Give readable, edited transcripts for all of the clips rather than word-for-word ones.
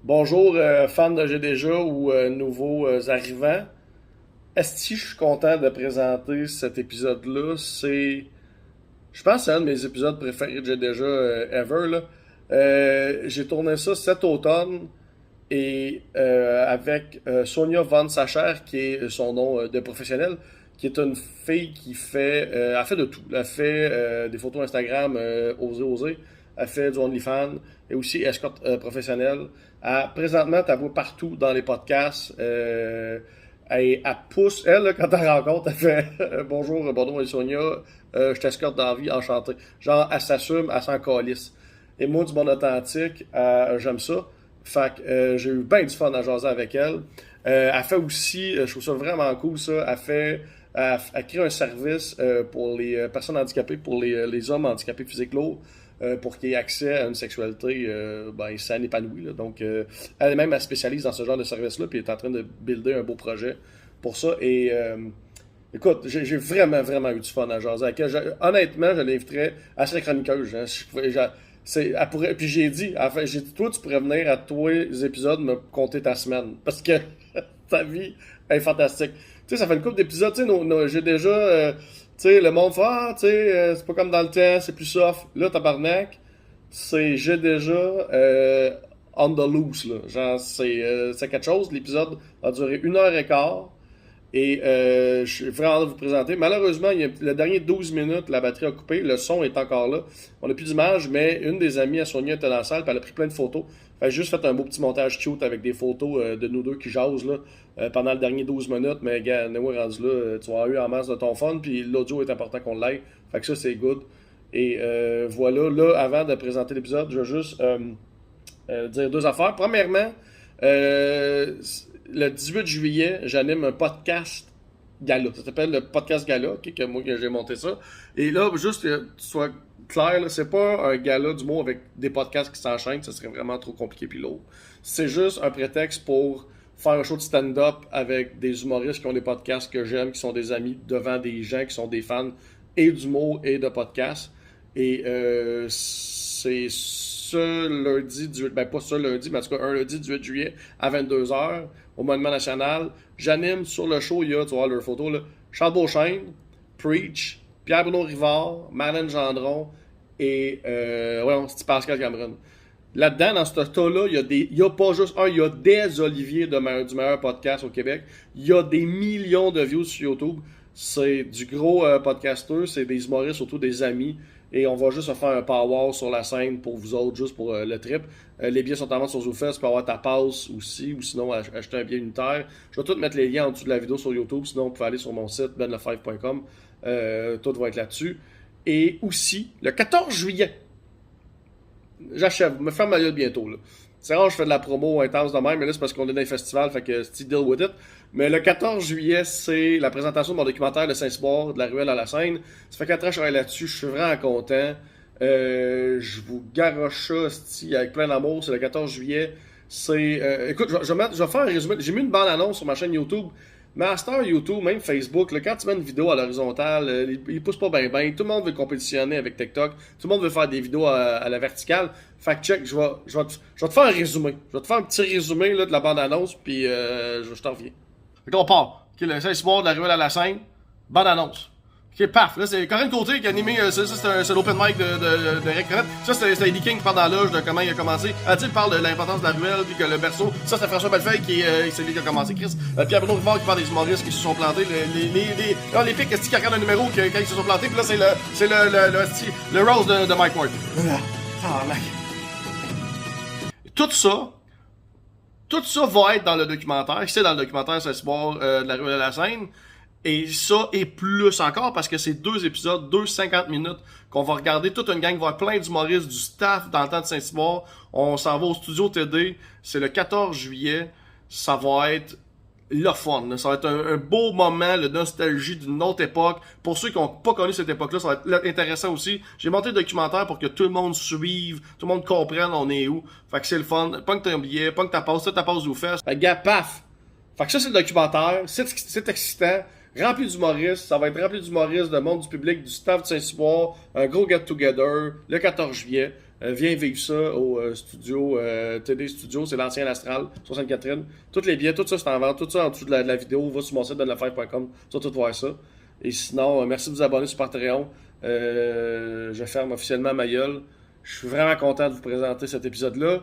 Bonjour, fans de J'ai déjà ou nouveaux arrivants. Esti, je suis content de présenter cet épisode-là. Je pense que c'est un de mes épisodes préférés de J'ai déjà ever, là. J'ai tourné ça cet automne et avec Sonia Von Sacher, qui est son nom de professionnel, qui est une fille qui fait, elle fait de tout. Elle fait des photos Instagram, oser. Elle fait du OnlyFans et aussi escorte professionnelle. Présentement, tu la vois partout dans les podcasts. Elle pousse, elle, là, quand elle rencontre, elle fait bonjour, Bordeaux et Sonia, je t'escorte dans la vie, enchanté. Genre, elle s'assume, elle s'en calisse. Et moi, du bon authentique, j'aime ça. Fait que j'ai eu bien du fun à jaser avec elle. Elle fait aussi, je trouve ça vraiment cool, ça. Elle crée un service pour les personnes handicapées, pour les hommes handicapés physiques lourds, pour qu'ils aient accès à une sexualité saine, épanouie. Là. Donc, elle-même, elle spécialise dans ce genre de service-là, puis elle est en train de builder un beau projet pour ça. Et écoute, j'ai vraiment, vraiment eu du fun à jaser avec elle. Honnêtement, je l'inviterais à sa chroniqueuse. Hein. Elle pourrait, puis j'ai dit, toi, tu pourrais venir à tous les épisodes me conter ta semaine. Parce que ta vie est fantastique. Tu sais, ça fait une couple d'épisodes, tu sais, j'ai déjà, tu sais, le monde fait, ah, tu sais, c'est pas comme dans le temps, c'est plus soft. Là, tabarnak, j'ai déjà on the loose, là. Genre, c'est quelque chose. L'épisode a duré 1 heure et quart. Et je suis vraiment hâte de vous présenter. Malheureusement, le dernier 12 minutes, la batterie a coupé. Le son est encore là. On n'a plus d'image, mais une des amies à Sonia était dans la salle. Puis elle a pris plein de photos. J'ai juste fait un beau petit montage cute avec des photos de nous deux qui jasent là, pendant le dernier 12 minutes. Mais gars, nous rendu là, tu vas avoir eu en masse de ton fun. Puis l'audio est important qu'on l'aille. Fait que ça, c'est good. Et voilà, là, avant de présenter l'épisode, je veux juste dire deux affaires. Premièrement, euh, le 18 juillet, j'anime un podcast gala. Ça s'appelle le podcast gala, okay, que j'ai monté ça. Et là, juste que tu sois clair, là, c'est pas un gala du mot avec des podcasts qui s'enchaînent, ça serait vraiment trop compliqué puis lourd. C'est juste un prétexte pour faire un show de stand-up avec des humoristes qui ont des podcasts que j'aime, qui sont des amis, devant des gens qui sont des fans et d'humour et de podcasts. Et c'est ce lundi, pas ce lundi, mais en tout cas un lundi 18 juillet à 22h au Monument National. J'anime sur le show, il y a, tu vois, leurs photos, là, Charles Beauchesne, Preach, Pierre-Bruno Rivard, Marlène Gendron et c'est Pascal Cameron. Là-dedans, dans ce tas-là, il y a pas juste un, il y a des Olivier du meilleur podcast au Québec. Il y a des millions de views sur YouTube. C'est du gros podcaster, c'est des humoristes, surtout des amis. Et on va juste faire un power sur la scène pour vous autres, juste pour le trip. Les billets sont en vente sur ZooFest, tu peux avoir ta passe aussi, ou sinon acheter un billet unitaire. Je vais tout mettre les liens en dessous de la vidéo sur YouTube, sinon vous pouvez aller sur mon site benlefebvre.com. Tout va être là-dessus. Et aussi, le 14 juillet, j'achève, me ferme ma gueule bientôt. Là. C'est rare que je fais de la promo intense de même, mais là c'est parce qu'on est dans les festivals, fait que still deal with it. Mais le 14 juillet, c'est la présentation de mon documentaire de Saint-Cyboire, de la ruelle à la Seine. Ça fait 4 ans que je travaille là-dessus, je suis vraiment content. Je vous garoche ça avec plein d'amour, c'est le 14 juillet. Écoute, je vais faire un résumé. J'ai mis une bande-annonce sur ma chaîne YouTube. Master YouTube, même Facebook, là, quand tu mets une vidéo à l'horizontale, ils poussent pas bien bien. Tout le monde veut compétitionner avec TikTok. Tout le monde veut faire des vidéos à la verticale. Fact check, je vais te faire un résumé. Je vais te faire un petit résumé là, de la bande-annonce, puis je t'en reviens. Fait qu'on part. Ok, le Saint-Cyboire de la ruelle à la Seine, bande-annonce. Ok, paf. Là, c'est Corinne Côté qui a animé c'est l'open mic de Rick Corrette. Ça, c'était Eddie King qui parle dans la loge de comment il a commencé. Il parle de l'importance de la ruelle, puis que le berceau. Ça, c'est François Bellefeuille c'est lui qui a commencé, Chris. Pierre-Bruno Rivard qui parle des humoristes qui se sont plantés. Les pics, est-ce qui regardent un numéro quand ils se sont plantés, puis là, c'est le Rose de Mike Ward. Tout ça, tout ça va être dans le documentaire. C'est dans le documentaire Saint-Cyboire de la ruelle à la Seine. Et ça, et plus encore, parce que c'est 2 épisodes, 50 minutes, qu'on va regarder toute une gang, il va y avoir plein d'humoristes, du staff dans le temps de Saint-Cyboire. On s'en va au studio TD, c'est le 14 juillet. Ça va être le fun. Là. Ça va être un beau moment, de nostalgie d'une autre époque. Pour ceux qui n'ont pas connu cette époque-là, ça va être intéressant aussi. J'ai monté le documentaire pour que tout le monde suive, tout le monde comprenne on est où. Fait que c'est le fun. Pas que t'as un billet, pas que t'as passe, ça t'as passe au fesses. Fait que gars, paf! Fait que ça, c'est le documentaire. C'est excitant. Rempli d'humoristes, ça va être rempli d'humoristes, de monde du public, du staff de Saint-Cyboire, un gros get-together, le 14 juillet. Viens vivre ça au studio TD Studio, c'est l'ancien Astral, sur Sainte-Catherine. Tous les billets, tout ça c'est en vente, tout ça en dessous de la vidéo. Va sur mon site benlefebvre.com, tu vas tout voir ça. Et sinon, merci de vous abonner sur Patreon. Je ferme officiellement ma gueule. Je suis vraiment content de vous présenter cet épisode-là.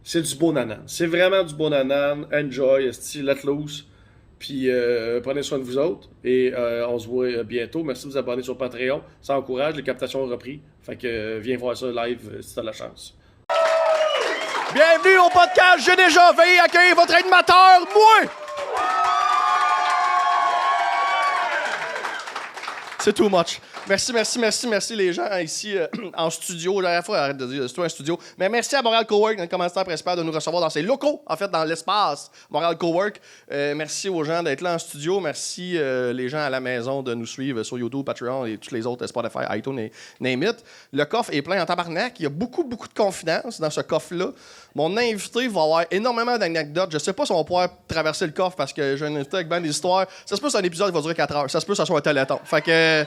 C'est du beau nanan. C'est vraiment du beau nanan. Enjoy, let loose. Puis prenez soin de vous autres. Et on se voit bientôt. Merci de vous abonner sur Patreon. Ça encourage. Les captations ont repris. Fait que viens voir ça live si t'as la chance. Bienvenue au podcast J'ai déjà veuillez accueillir votre animateur, moi! C'est too much. Merci les gens ici en studio. La dernière fois, arrête de dire, c'est toi un studio. Mais merci à Montréal Cowork, notre commanditaire principal, de nous recevoir dans ses locaux, en fait, dans l'espace Montréal Cowork. Merci aux gens d'être là en studio. Merci les gens à la maison de nous suivre sur YouTube, Patreon et tous les autres, Spotify, iTunes et name it. Le coffre est plein en tabarnak. Il y a beaucoup de confidences dans ce coffre-là. Mon invité va avoir énormément d'anecdotes. Je sais pas si on va pouvoir traverser le coffre parce que j'ai un invité avec bien des histoires. Ça se peut que c'est un épisode qui va durer 4 heures. Ça se peut que ça soit un téléthon. Fait que...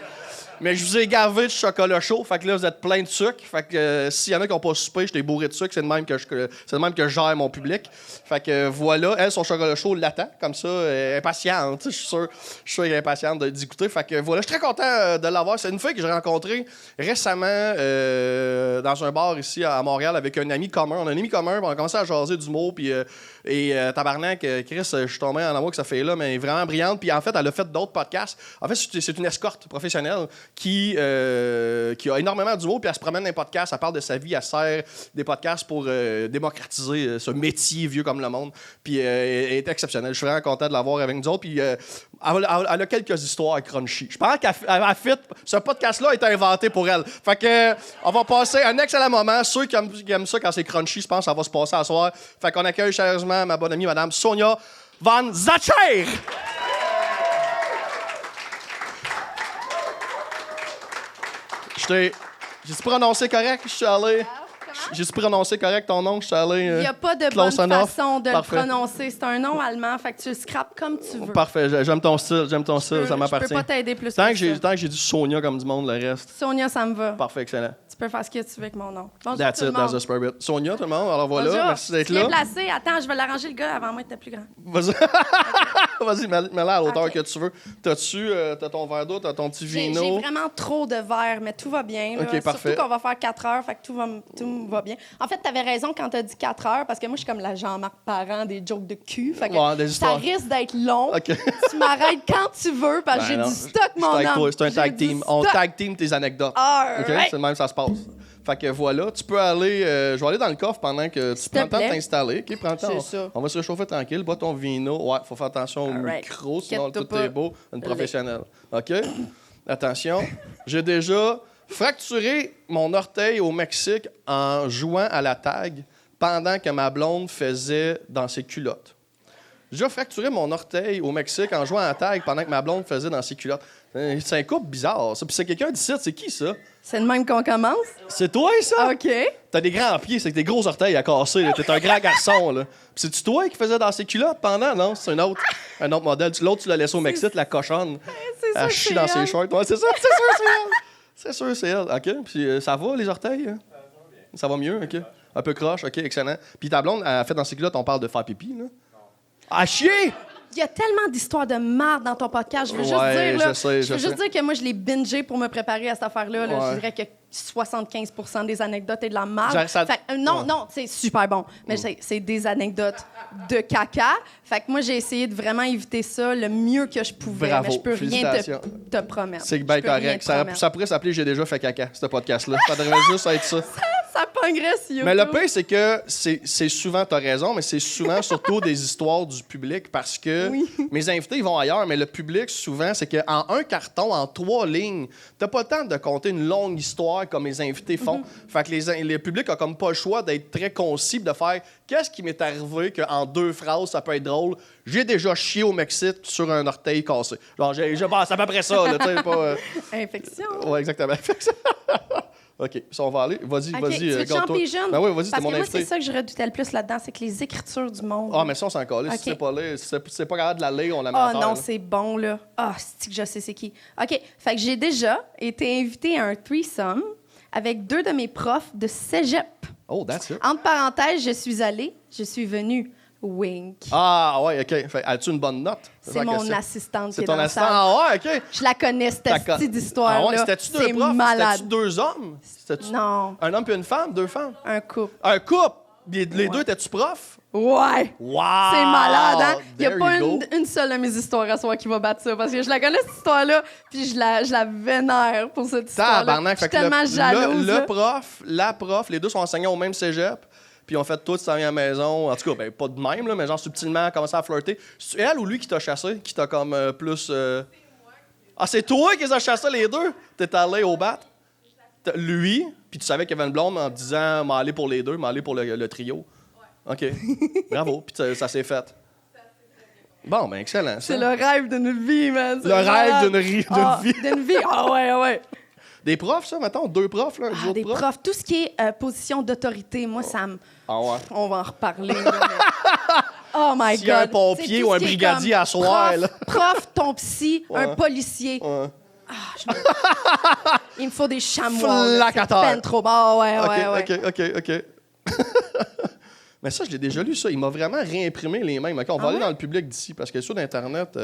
Mais je vous ai gavé de chocolat chaud, fait que là, vous êtes plein de sucre. Fait que s'il y en a qui n'ont pas soupé, je t'ai bourré de sucre, c'est de même que je gère mon public. Fait que voilà, elle, son chocolat chaud l'attend, comme ça, impatiente. Je suis sûr qu'elle est impatiente d'écouter. Fait que voilà, je suis très content de l'avoir. C'est une fille que j'ai rencontrée récemment dans un bar ici à Montréal avec un ami commun. On a un ami commun, on a commencé à jaser d'humour, puis tabarnak, Chris, je suis tombé en amour avec cette fille-là, mais elle est vraiment brillante. Puis en fait, elle a fait d'autres podcasts. En fait, c'est une escorte professionnelle qui a énormément d'humour, puis elle se promène dans les podcasts, elle parle de sa vie, elle sert des podcasts pour démocratiser ce métier vieux comme le monde, puis elle est exceptionnelle. Je suis vraiment content de l'avoir avec nous autres, puis elle a quelques histoires crunchy. Je pense qu'elle fit, ce podcast-là a été inventé pour elle. Fait que on va passer un excellent moment. Ceux qui aiment ça quand c'est crunchy, je pense que ça va se passer à soir. Fait qu'on accueille chaleureusement ma bonne amie, Madame Sonia Van Zacher! J'ai-tu prononcé correct? Je suis allé... J'ai-tu prononcé correct ton nom? Je suis allé... Il n'y a pas de bonne façon de le prononcer. C'est un nom allemand, fait que tu le scrapes comme tu veux. Parfait, j'aime ton style, ça m'appartient. Je peux pas t'aider plus tant que j'ai dit Sonia comme du monde, le reste... Sonia, ça me va. Parfait, excellent. Tu peux faire ce que tu veux avec mon nom. Bonjour That's tout it, le monde. that's the spirit. Sonia, tout le monde, alors voilà, bonjour. merci d'être là. Bien placé. Attends, je vais l'arranger le gars avant moi, t'es plus grand. Vas-y, mets-la à l'auteur que tu veux. T'as ton verre d'eau, t'as ton petit vino. J'ai vraiment trop de verre, mais tout va bien. OK, parfait. Surtout qu'on va faire 4 heures, fait que tout va bien. En fait, t'avais raison quand t'as dit 4 heures, parce que moi, je suis comme la Jean-Marc Parent des jokes de cul. Fait que ça risque d'être long. Okay. Tu m'arrêtes quand tu veux, parce que j'ai du stock, mon homme. C'est un tag team. On tag team tes anecdotes. Right. Okay? C'est le même, ça se passe. Fait que voilà, tu peux aller... je vais aller dans le coffre pendant que tu prends le temps de t'installer. OK, prends le temps. On va se réchauffer tranquille. Bois ton vino. Ouais, faut faire attention au micro, sinon tout est beau. Une professionnelle. OK? Attention. J'ai déjà fracturé mon orteil au Mexique en jouant à la tag pendant que ma blonde faisait dans ses culottes. J'ai déjà fracturé mon orteil au Mexique en jouant à la tag pendant que ma blonde faisait dans ses culottes. C'est un couple bizarre, ça. Puis c'est quelqu'un d'ici, c'est qui, ça? C'est le même qu'on commence? C'est toi, ça? OK. T'as des grands pieds, c'est que des gros orteils à casser. T'es un grand garçon, là. Puis c'est-tu toi qui faisais dans ses culottes pendant? Non, c'est un autre modèle. L'autre, tu l'as laissé au Mexique, la cochonne. Elle chie dans ses shorts. Ouais, c'est ça, c'est sûr, c'est elle. C'est sûr, c'est elle. OK. Puis ça va, les orteils? Ça va mieux, OK. Un peu croche, OK, excellent. Puis ta blonde, elle fait dans ses culottes, on parle de faire pipi, là. À chier! Il y a tellement d'histoires de marde dans ton podcast. Je veux juste dire, là, je veux juste dire que moi, je l'ai bingé pour me préparer à cette affaire-là. Là. Je dirais que 75% des anecdotes est de la marde. Non, c'est super bon. Mais c'est des anecdotes de caca. Fait que moi, j'ai essayé de vraiment éviter ça le mieux que je pouvais. Bravo. Mais je peux rien te promettre. C'est bien correct. Ça pourrait s'appeler J'ai déjà fait caca, ce podcast-là. Ça devrait juste être ça. Ça pognerait sur YouTube. Mais le pire, c'est que c'est souvent, t'as raison, mais c'est souvent surtout des histoires du public parce que mes invités, ils vont ailleurs, mais le public, souvent, c'est qu'en un carton, en 3 lignes, t'as pas le temps de compter une longue histoire comme les invités font. Fait que les publics ont comme pas le choix d'être très concis, de faire qu'est-ce qui m'est arrivé qu'en 2 phrases, ça peut être drôle. J'ai déjà chié au Mexique sur un orteil cassé. Genre, je passe à peu près ça, là, tu sais, pas... Infection. Ouais, exactement. OK, ça, on va aller. Vas-y. Tu veux champer jeune? Ben oui, vas-y, c'est mon moi, invité. c'est ça que je redoutais le plus là-dedans, c'est que les écritures du monde... Ah, mais ça, on s'en calait. Okay. Si c'est pas là, si c'est pas grave de la lire, on la met à terre. Ah non, c'est bon, là. Ah, c'est que je sais c'est qui. OK, fait que j'ai déjà été invitée à un threesome avec 2 de mes profs de cégep. Oh, that's it. Entre parenthèses, je suis allée, je suis venue. Wink. Ah, ouais, OK. As-tu une bonne note? C'est mon assistante qui est ton dans la assistante? salle. Ah, ouais, OK. Je la connais, cette petite d'histoire-là. Ah, ouais, c'était-tu 2 profs? Malade. C'était-tu 2 hommes? Non. Un homme puis une femme? 2 femmes? Un couple. Un couple? Les 2, étais-tu profs? Ouais. Wow! C'est malade, hein? Il n'y a There pas you go. une seule de mes histoires à soi qui va battre ça, parce que je la connais, cette histoire-là, puis je la vénère pour cette histoire-là. Je suis tellement jalouse. La prof, les 2 sont enseignants au même cégep, puis on fait tout, ça vient à la maison. En tout cas, ben, pas de même, là, mais genre subtilement, commencé à flirter. C'est elle ou lui qui t'a chassé, qui t'a comme plus... Ah, c'est toi qui les as chassés, les 2? T'es allé au bat? Lui, puis tu savais qu'il y avait une blonde en disant « m'en aller pour les 2, m'en aller pour le trio ». OK. Bravo. Puis ça s'est fait. Bon, ben excellent. Ça. C'est le rêve d'une vie, man. Le rêve d'une vie. D'une vie. Ah ouais. Des profs, ça, mettons? 2 profs, là? Des profs. Tout ce qui est position d'autorité, moi, ça me... Ah ouais? On va en reparler. Là, mais... Oh my God. S'il y a un pompier ou un brigadier à soir, là. Prof, ton psy, un policier. Ouais. Il me faut des chamois. Flacateur. C'est trop bas. Ouais. OK. Mais ça, je l'ai déjà lu, ça. Il m'a vraiment réimprimé les mêmes. OK, on va aller dans le public d'ici, parce que sur Internet,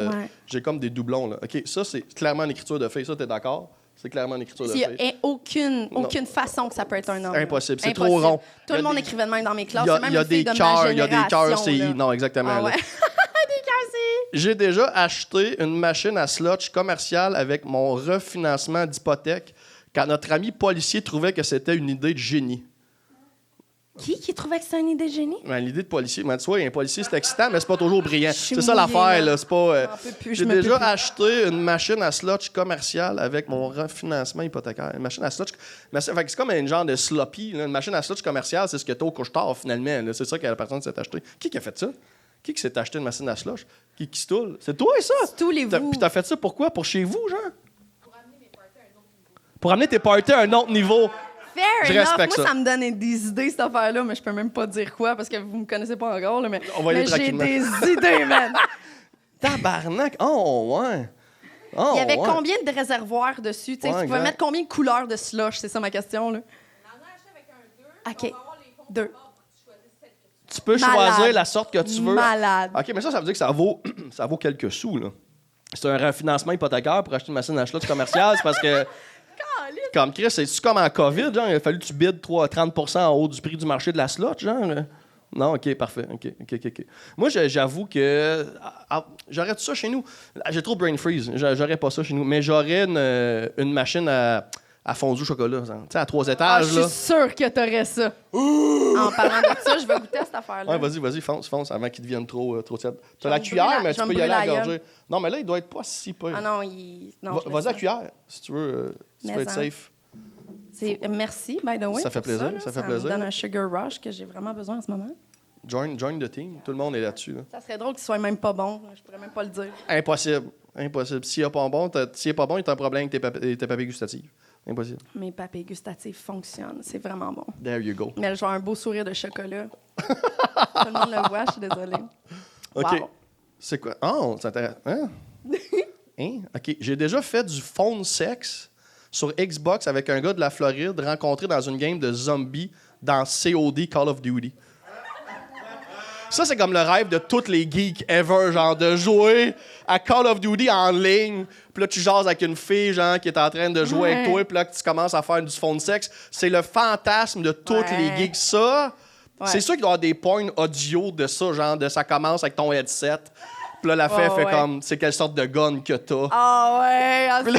j'ai comme des doublons. Là. OK, ça, c'est clairement une écriture de fille. Ça, t'es d'accord? C'est clairement une écriture de fille. Il n'y a aucune façon que ça peut être un homme. Impossible. C'est trop rond. Tout le monde écrivait de même dans mes classes. Il y a des cœurs. Il y a des cœurs CI. Non, exactement. Ah ouais. Des cœurs CI. J'ai déjà acheté une machine à slotch commerciale avec mon refinancement d'hypothèque quand notre ami policier trouvait que c'était une idée de génie. Qui trouvait que c'était une idée de génie? L'idée de policier. Tu vois, un policier, c'est excitant, mais c'est pas toujours brillant. C'est ça l'affaire, là. C'est pas. J'ai déjà acheté une machine à slotch commerciale avec mon refinancement hypothécaire. Une machine à slotch. C'est comme un genre de sloppy. Là. Une machine à slotch commerciale, c'est ce que t'as au couche-tard, finalement. Là. C'est ça que la personne s'est acheté. Qui a fait ça? Qui s'est acheté une machine à slotch? Qui se toule? C'est toi, ça? C'est tous les vous. Puis t'as fait ça pourquoi? Pour chez vous, genre? Pour amener mes parties à un autre niveau. Pour amener tes parties à un autre niveau. Fair enough. Moi, ça me donne des idées, cette affaire-là, mais je peux même pas dire quoi parce que vous me connaissez pas encore. Là, mais j'ai des idées, man. Tabarnak! Oh, ouais! Il y avait combien de réservoirs dessus? Tu pouvais mettre combien de couleurs de slush? C'est ça ma question. Là. On en a acheté avec un 2. OK. 2. Tu peux choisir la sorte que tu veux. Malade. OK, mais ça veut dire que ça vaut quelques sous, là. C'est un refinancement hypothécaire pour acheter une machine à slotch commerciale. C'est parce que... Comme Chris, c'est-tu comme en COVID, genre, il a fallu que tu bides 30% en haut du prix du marché de la slot, genre? Non, OK, parfait. OK. Moi, j'avoue que j'aurais tout ça chez nous. J'ai trop brain freeze. J'aurais pas ça chez nous. Mais j'aurais une machine à fondue au chocolat, tu sais, à 3 étages. Je suis sûre que t'aurais ça. En parlant de ça, je vais goûter à cette affaire-là. Ouais, vas-y, fonce avant qu'il devienne trop tiède. T'as la cuillère, mais tu peux y aller à gorger. Non, mais là, il doit être pas si peu. Ah non, vas-y à la cuillère, si tu veux être safe. Merci, by the way. Ça fait plaisir. Ça me donne un sugar rush que j'ai vraiment besoin en ce moment. Join the team. Tout le monde est là-dessus. Là. Ça serait drôle qu'il soit même pas bon. Je pourrais même pas le dire. Impossible. S'il n'est pas bon, il y a un problème avec tes papilles gustatives. Impossible. Mes papilles gustatives fonctionnent. C'est vraiment bon. There you go. Mais j'ai un beau sourire de chocolat. Tout le monde le voit, je suis désolée. OK. Wow. C'est quoi? Oh, c'est intéressant. Hein? OK. J'ai déjà fait du phone sex sur Xbox avec un gars de la Floride rencontré dans une game de zombies dans COD Call of Duty. Ça, c'est comme le rêve de tous les geeks ever, genre, de jouer à Call of Duty en ligne. Puis là, tu jases avec une fille, genre, qui est en train de jouer avec toi. Puis là, que tu commences à faire du phone sex. C'est le fantasme de tous les geeks. Ça, c'est sûr qu'il doit y avoir des points audio de ça, genre, de ça commence avec ton headset. Puis là, la fille fait comme, c'est quelle sorte de gun que t'as. Ah ouais,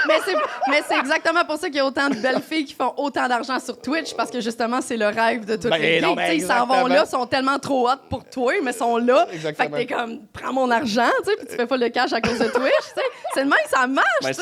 mais c'est exactement pour ça qu'il y a autant de belles filles qui font autant d'argent sur Twitch, parce que justement, c'est le rêve de toutes les filles. Ils s'en vont là, sont tellement trop hot pour toi, mais sont là. Exactement. Fait que t'es comme, prends mon argent, tu sais, puis tu fais pas le cash à cause de Twitch, tu sais. C'est le même, ça marche, ben,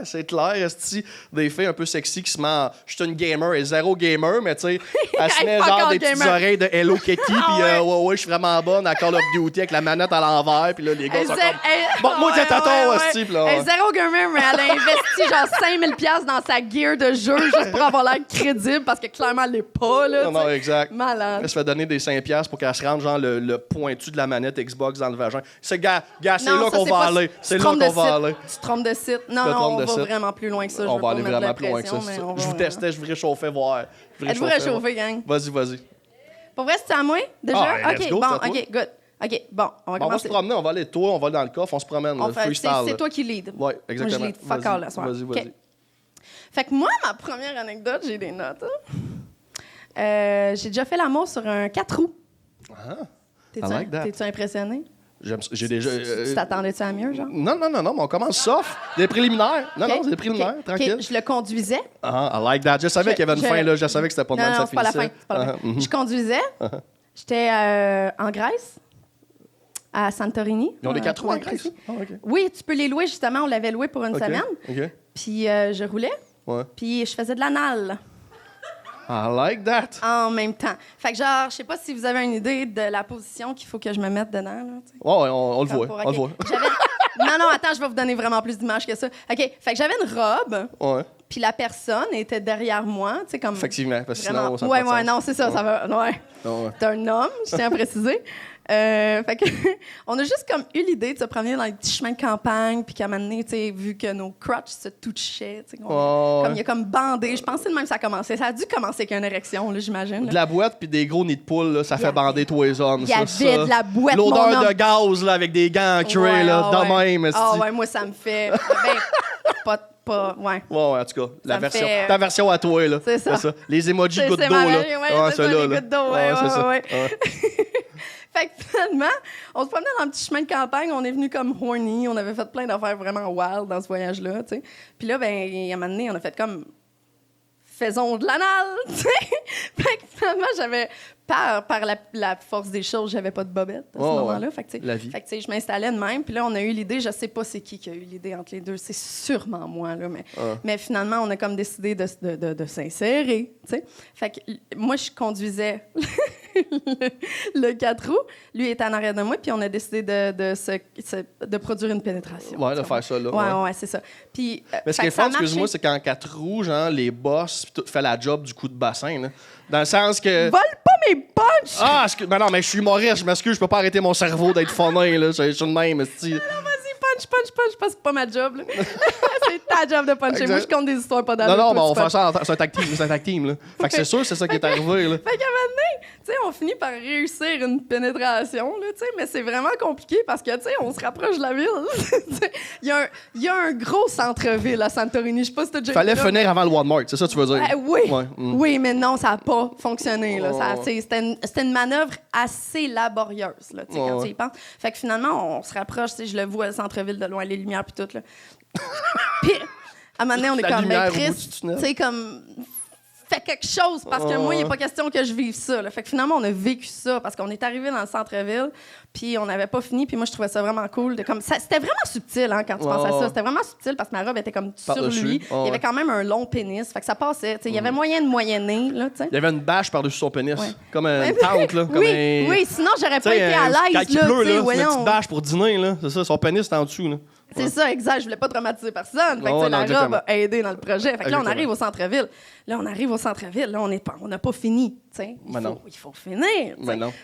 c'est clair. Esti, des filles un peu sexy qui se mettent je suis une gamer et zéro gamer, mais tu sais, elle se met genre des petites oreilles de Hello Kitty, puis ouais, je suis vraiment bonne à Call of Duty avec la manette à l'envers. puis là, les gars sont comme... Bon, moi, t'es tonton, hostie, puis là... Elle est zéro gamer, mais elle a investi genre 5000$ dans sa gear de jeu juste pour avoir l'air crédible, parce que clairement, elle l'est pas, là. Non, exact. Malade. Elle se fait donner des 5$ pour qu'elle se rende, genre, le pointu de la manette Xbox dans le vagin. C'est, gars, c'est là qu'on va aller. C'est là qu'on va aller. Tu te trompes de site. Non, on va vraiment plus loin que ça. On va aller vraiment plus loin que ça. Je vous testais, je vous réchauffais, voir. Êtes-vous réchauffé, gang? Vas-y. Pour vrai, c'est à moi, déjà? OK, bon, OK, good. OK, bon, on va commencer. On va se promener, on va aller toi, on va dans le coffre, on se promène, freestyle. C'est toi qui lead. Oui, exactement. Moi, je lead fuck all la soirée. Vas-y. Fait que moi, ma première anecdote, j'ai des notes. J'ai déjà fait l'amour sur un 4 roues. T'es-tu impressionné? J'ai déjà... Tu t'attendais-tu à mieux, genre? Non, mais on commence soft. Des préliminaires. Non, c'est des préliminaires, tranquille. Je le conduisais. I like that. Je savais qu'il y avait une fin, là. Je savais que c'était pas de même, ça finissait. Non, c'est pas la fin. Je conduisais. J'étais en Grèce, à Santorini. Ils ont des 4 roues en Grèce? Okay. Oui, tu peux les louer, justement. On l'avait loué pour une semaine. OK. Puis je roulais. Puis je faisais de l'anal. I like that. En même temps. Fait que genre, je sais pas si vous avez une idée de la position qu'il faut que je me mette dedans. Là, on le voit. On le voit. Non, attends, je vais vous donner vraiment plus d'images que ça. OK, fait que j'avais une robe. Puis la personne était derrière moi, tu sais, comme... Effectivement, parce que vraiment... sinon, ça non, c'est ça, ça va... Ouais. T'es un homme, je tiens à préciser. Fait que on a juste comme eu l'idée de se promener dans les petits chemins de campagne, puis qu'à un moment donné, tu sais, vu que nos crotches se touchaient, tu sais, comme il y a comme bandé. Je pensais de même que ça a commencé. Ça a dû commencer avec une érection, là, j'imagine. De la boîte puis des gros nids de poule, là, ça fait bander tous les hommes. Il y avait de la boîte, l'odeur de gaz, là, avec des gants en cuir, là, de même. Moi, ça me fait... Ouais, en tout cas, ta version à toi, là. C'est ça. Les emojis gouttes d'eau, là. C'est ça, les gouttes d'eau, ouais. Fait que finalement, on se promenait dans un petit chemin de campagne, on est venu comme horny, on avait fait plein d'affaires vraiment wild dans ce voyage-là, tu sais. Puis là, ben, à un moment donné, on a fait comme... faisons de l'anal, tu sais. Fait que finalement, j'avais... Par la force des choses, j'avais pas de bobette à ce moment-là. Fait que, la vie. Fait que, je m'installais de même. Puis là, on a eu l'idée, je sais pas c'est qui a eu l'idée entre les deux. C'est sûrement moi, là. Mais finalement, on a comme décidé de s'insérer, tu sais. Fait que moi, je conduisais le 4 roues. Lui était en arrière de moi. Puis on a décidé de produire une pénétration. Ouais, de faire ça, là. Ouais, c'est ça. Puis, mais ce qui est fun, excuse-moi, c'est qu'en 4 roues, genre, les boss fait la job du coup de bassin, là. Dans le sens que... Vole pas mes punchs! Ben non, mais je suis humoriste, je m'excuse, je peux pas arrêter mon cerveau d'être phoné, là. Je suis de même, Non, vas-y, punch, c'est pas ma job, là. C'est ta job de puncher. Exact. Moi, je compte des histoires pas d'allure. Non, mais on fait ça, c'est un tag team, là. Fait que c'est sûr, c'est ça qui est arrivé, là. Fait qu'à un moment donné, tu sais, on finit par réussir une pénétration, là, tu sais, mais c'est vraiment compliqué parce que, tu sais, on se rapproche de la ville. Il y a un gros centre-ville à Santorini. Je sais pas si t'as déjà vu. Fallait finir avant le Walmart, c'est ça que tu veux dire? Oui. Ouais. Oui, mais non, ça a pas fonctionné, là. C'était une manœuvre assez laborieuse, là, tu sais, quand tu y penses. Fait que finalement, on se rapproche, tu sais, je le vois, le centre-ville de loin, les lumières puis tout, là. Puis, à un moment donné, on est comme, ben, Chris, tu sais, comme, fais quelque chose, parce que moi, il n'est pas question que je vive ça, là. Fait que finalement, on a vécu ça, parce qu'on est arrivé dans le centre-ville, puis on n'avait pas fini, puis moi, je trouvais ça vraiment cool. C'était vraiment subtil, hein, quand tu penses à ça. C'était vraiment subtil, parce que ma robe était comme sur lui. Il y avait quand même un long pénis, fait que ça passait. Il y avait moyen de moyenner, là, tu sais. Il y avait une bâche par-dessus son pénis, comme une tente, là. Oui, sinon, j'aurais pas été à l'aise, là. Quand il pleut, là, c'est une petite bâche pour dîner, là. C'est ça, son pénis, c'est en dessous, là. C'est ça, exact. Je voulais pas traumatiser personne. Fait que, la robe a aidé dans le projet. Fait que là, on arrive au centre-ville. Là, on n'a pas fini. Il faut finir.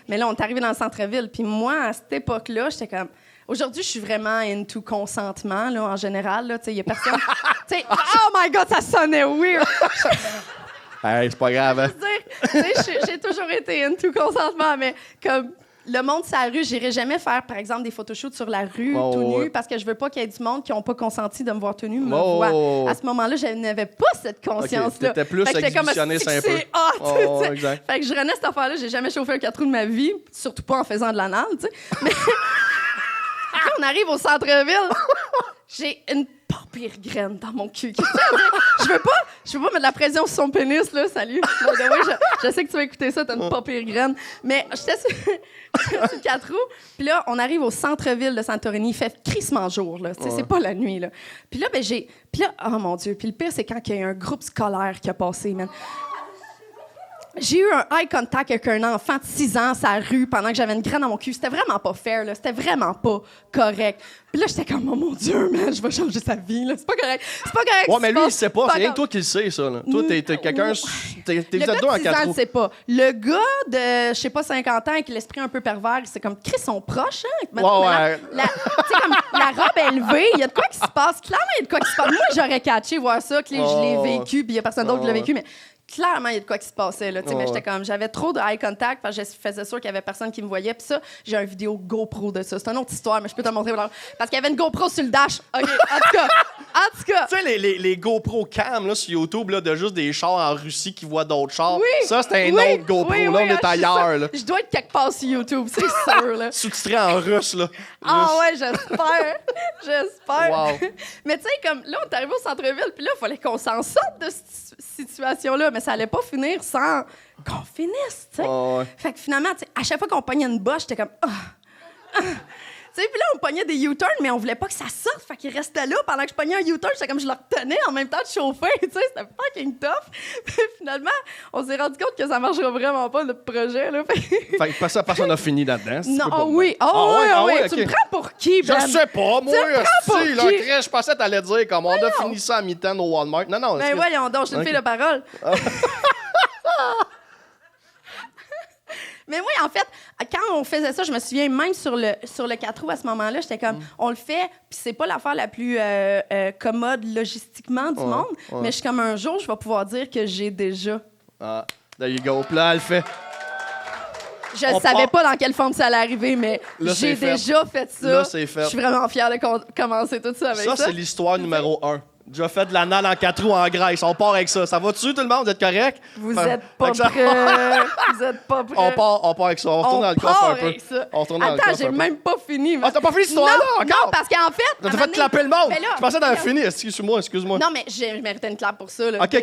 Mais là, on est arrivé dans le centre-ville. Puis moi, à cette époque-là, j'étais comme... Aujourd'hui, je suis vraiment into consentement, là, en général. Il y a personne... oh my God, ça sonnait weird! Hey, c'est pas grave, hein? J'ai toujours été into consentement, mais comme... Le monde sur la rue, j'irai jamais faire, par exemple, des photoshoots sur la rue, tout nu, parce que je veux pas qu'il y ait du monde qui n'ont pas consenti de me voir tout nu, me voir. À ce moment-là, je n'avais pas cette conscience-là. T'étais plus exhibitionniste un peu. Fait que je renais cette affaire-là, j'ai jamais chauffé un 4 roues de ma vie, surtout pas en faisant de l'anal, tu sais. Mais quand on arrive au centre-ville, j'ai une pas pire graine dans mon cul. Je veux pas mettre de la pression sur son pénis, là. Salut. Je sais que tu vas écouter ça, t'as une pas pire graine. Mais j'étais sur 4 roues. Puis là, on arrive au centre-ville de Santorini. Il fait crissement jour, là. C'est pas la nuit, là. Puis là, oh mon Dieu. Puis le pire, c'est quand il y a un groupe scolaire qui a passé, man. J'ai eu un eye contact avec un enfant de 6 ans à la rue pendant que j'avais une graine dans mon cul. C'était vraiment pas fair, là. C'était vraiment pas correct. Puis là, j'étais comme, oh mon Dieu, man, je vais changer sa vie, là. C'est pas correct. C'est pas correct. Ouais, mais lui, il sait pas. C'est rien que toi qui le sais, ça, là. Toi, t'es quelqu'un. T'es le gars de 6 ans, ne sait pas. Le gars de, je sais pas, 50 ans, avec l'esprit un peu pervers, c'est comme, Chris, sont proches, hein? Tu sais, comme, la robe élevée, il y a de quoi qui se passe. Clairement, il y a de quoi qui se passe. Moi, j'aurais catché voir ça, que je l'ai vécu, puis il y a personne d'autre qui l'a vécu, mais clairement, il y a de quoi qui se passait, là, mais j'étais comme, j'avais trop de eye contact, parce que je faisais sûr qu'il y avait personne qui me voyait, puis ça, j'ai une vidéo GoPro de ça. C'est une autre histoire, mais je peux te le montrer. Parce qu'il y avait une GoPro sur le dash. OK, en tout cas. Tu sais, les GoPro cam, là, sur YouTube, là, de juste des chars en Russie qui voient d'autres chars. Oui, ça, c'était un autre GoPro, là, on est ailleurs, là. Je dois être quelque part sur YouTube, c'est sûr, là. Sous-titré en russe, là. Ah ouais, j'espère. J'espère. Wow. Mais tu sais, comme, là, on est arrivé au centre-ville, puis là, il fallait qu'on s'en sorte de cette situation-là, mais ça allait pas finir sans qu'on finisse, tu sais. Ouais. Fait que finalement, tu sais, à chaque fois qu'on pognait une bosse, j'étais comme, tu sais, puis là, on pognait des U-turns, mais on voulait pas que ça sorte. Fait qu'il restait là pendant que je pognais un U-turn. J'étais comme, je le retenais en même temps de chauffer, tu sais. C'était fucking tough. Puis finalement, on s'est rendu compte que ça marchera vraiment pas, notre projet, là. Fait que personne n'a fini là-dedans. Non, oui. Oui. Tu me prends pour qui, Ben? Je sais pas, moi, si, là, je pensais que t'allais dire comme on a fini ça à mi-temps au Walmart. Non. Ben voyons donc, je suis une fille de parole. Mais oui, en fait, quand on faisait ça, je me souviens même sur le 4 roues à ce moment-là, j'étais comme, on le fait, puis c'est pas l'affaire la plus commode logistiquement du monde, mais je suis comme, un jour, je vais pouvoir dire que j'ai déjà. Ah, there you go. Puis là, elle fait. Je ne savais pas dans quelle forme ça allait arriver, mais là, j'ai déjà fait ça. Là, c'est fait. Je suis vraiment fière de commencer tout ça avec ça. Ça, c'est l'histoire numéro 1. Déjà fait de l'anal en 4 roues en Grèce. On part avec ça. Ça va-tu, tout le monde? Vous êtes correct? Vous êtes pas prêts. Vous êtes pas prêts. On part avec ça. On retourne dans le coffre un peu. On retourne dans le coffre. Attends, j'ai même pas fini. Ah, t'as pas fini cette histoire-là encore? Non, parce qu'en fait... T'as fait clapper le monde. Je pensais d'avoir fini. Excuse-moi. Non, mais je méritais une clap pour ça. Là, OK,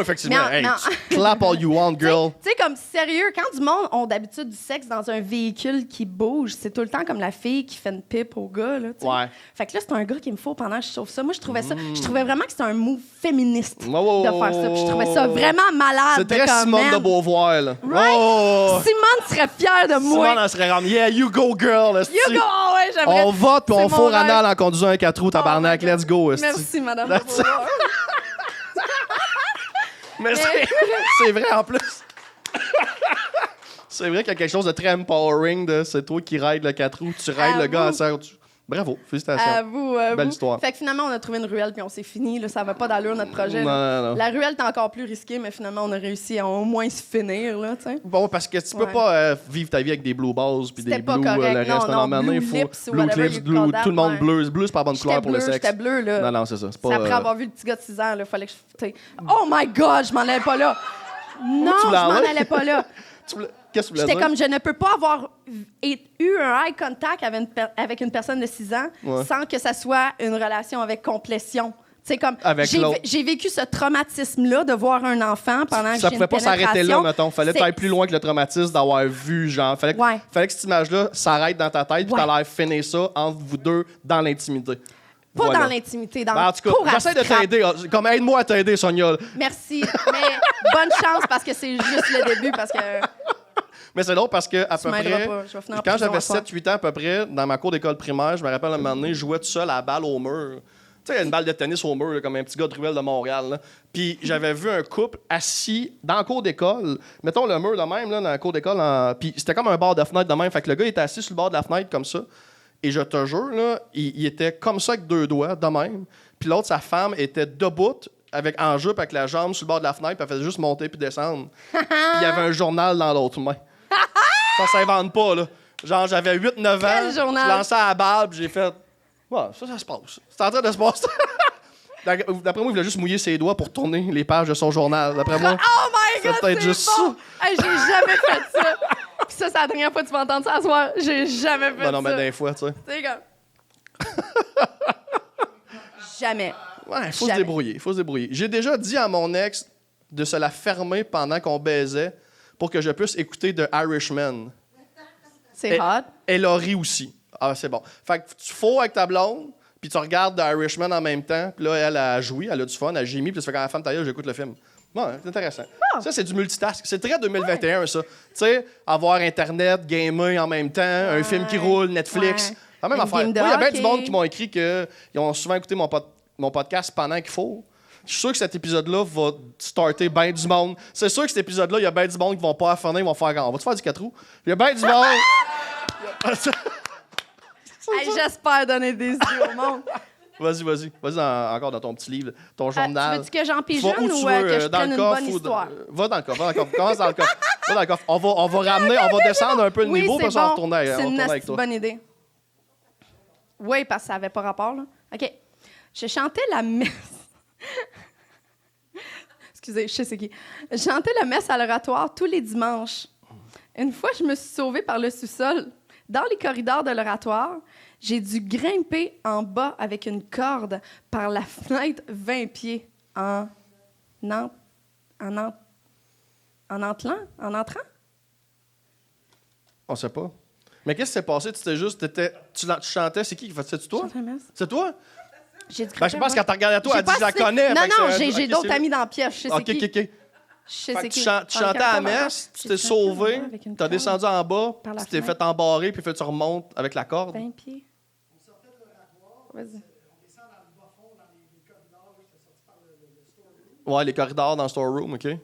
effectivement. Hey, clap all you want, girl. Tu sais, comme sérieux, quand du monde ont d'habitude du sexe dans un véhicule qui bouge, c'est tout le temps comme la fille qui fait une pipe au gars. Là, ouais. Fait que là, c'est un gars qu'il me faut pendant que je chauffe ça. Moi, je trouvais ça... Je trouvais vraiment que c'était un move féministe de faire ça. Puis je trouvais ça vraiment malade. C'est très Simone de Beauvoir, là. Right? Simone serait fière de moi. Simone, elle serait comme, yeah, you go, girl. You go, ouais, j'aimerais. On vote, puis on fourre anal en conduisant un 4 roues, tabarnak. Let's go. Merci, madame de Beauvoir. Mais c'est vrai, en plus. C'est vrai qu'il y a quelque chose de très empowering de c'est toi qui rides le 4 roues, tu rides le gars à serre. Bravo, félicitations. À vous, Belle histoire. Fait que finalement, on a trouvé une ruelle puis on s'est fini. Là, ça va pas d'allure, notre projet. Non. La ruelle est encore plus risquée, mais finalement, on a réussi à au moins se finir. Là, t'sais. Bon, parce que tu peux pas vivre ta vie avec des blue balls puis des blue le reste. Blue lips, blue clips, blue, tout le monde bleu. Bleu, c'est pas la bonne couleur pour le sexe. J'étais bleu, là. Non, c'est ça. C'est après avoir vu le petit gars de 6 ans, il fallait que je... Oh my God, je m'en allais pas là. Non, je m'en allais pas là. Qu'est-ce que tu voulais dire? J'étais comme, je ne peux pas avoir eu un eye contact avec une personne de 6 ans sans que ça soit une relation avec complétion. C'est comme, j'ai vécu ce traumatisme-là de voir un enfant pendant que j'ai une pénétration. Ça pouvait pas s'arrêter là, mettons. Fallait aller plus loin que le traumatisme d'avoir vu, genre. Fallait que cette image-là s'arrête dans ta tête puis t'allais finir ça entre vous deux dans l'intimité. Pas dans l'intimité, dans en tout cas, j'essaie de t'aider. Comme aide-moi à t'aider, Sonia. Merci, mais bonne chance parce que c'est juste le début, parce que... Mais c'est drôle parce que à peu près, quand j'avais 7-8 ans à peu près, dans ma cour d'école primaire, je me rappelle un moment donné, je jouais tout seul à la balle au mur. Tu sais, une balle de tennis au mur, là, comme un petit gars de ruelle de Montréal. Là. Puis j'avais vu un couple assis dans la cour d'école. Mettons le mur de même, là, dans la cour d'école. Puis c'était comme un bord de fenêtre de même. Fait que le gars était assis sur le bord de la fenêtre comme ça. Et je te jure, là, il était comme ça avec 2 doigts, de même. Puis l'autre, sa femme, était debout, en jupe, avec la jambe sur le bord de la fenêtre, puis elle faisait juste monter puis descendre. Puis il y avait un journal dans l'autre main. Ça s'invente pas, là. Genre, j'avais 8-9 ans. Quel journal? Je lançais à la balle, puis j'ai fait... Ouais, ça se passe. C'est en train de se passer. D'après moi, il voulait juste mouiller ses doigts pour tourner les pages de son journal. D'après moi, oh my God, c'est peut-être juste bon. Ça. Hey, j'ai jamais fait ça. Puis ça, c'est la dernière fois que tu vas entendre ça à soir. J'ai jamais fait ça. Non, mais des fois, tu sais. Tu sais, comme... Jamais. Ouais, il faut se débrouiller. J'ai déjà dit à mon ex de se la fermer pendant qu'on baisait pour que je puisse écouter The Irishman. C'est hot. Elle a ri aussi. Ah, c'est bon. Fait que tu fous avec ta blonde, puis tu regardes The Irishman en même temps, puis là, elle a joui, elle a du fun, elle gémit, puis ça fait quand la femme taille, j'écoute le film. Ouais, c'est intéressant. Ça, c'est du multitask. C'est très 2021, ça. Tu sais, avoir Internet, gamer en même temps, un film qui roule, Netflix. La même affaire. Moi, il y a bien du monde qui m'ont écrit qu'ils ont souvent écouté mon podcast pendant qu'il faut. Je suis sûr que cet épisode-là va starter bien du monde. C'est sûr que cet épisode-là, il y a bien du monde qui vont pas affaner, ils vont faire « On va-tu faire du 4 roues? » Il y a bien du monde... Hey, j'espère donner des idées au monde. Vas-y, encore dans ton petit livre, ton journal. Tu veux-tu que j'en pigeonne ou que je prenne une bonne histoire? Va dans le coffre, commence dans le coffre. Va dans le coffre. On va descendre un peu le niveau, puis on va retourner avec toi. C'est une bonne idée. Oui, parce que ça n'avait pas rapport, là. OK. Je chantais la messe. Excusez, je sais c'est qui. Je chantais la messe à l'oratoire tous les dimanches. Une fois, je me suis sauvée par le sous-sol. Dans les corridors de l'oratoire, j'ai dû grimper en bas avec une corde par la fenêtre 20 pieds en entrant? On sait pas. Mais qu'est-ce qui s'est passé? Tu chantais, c'est qui qui faisait? C'est toi? C'est toi? J'ai dit je pense qu'elle t'a regardé à toi, elle dit je la connais. Non, j'ai d'autres amis dans la pièce, je sais c'est qui. OK. Tu chantais à la messe, tu t'es sauvé, tu as descendu en bas, tu t'es fait embarrer, puis tu remontes avec la corde. 20 pieds. On sortait de l'oratoire, on descend dans le bas fond, dans les corridors, j'étais sorti par le storeroom. Ouais, les corridors dans le storeroom, OK. Puis, à un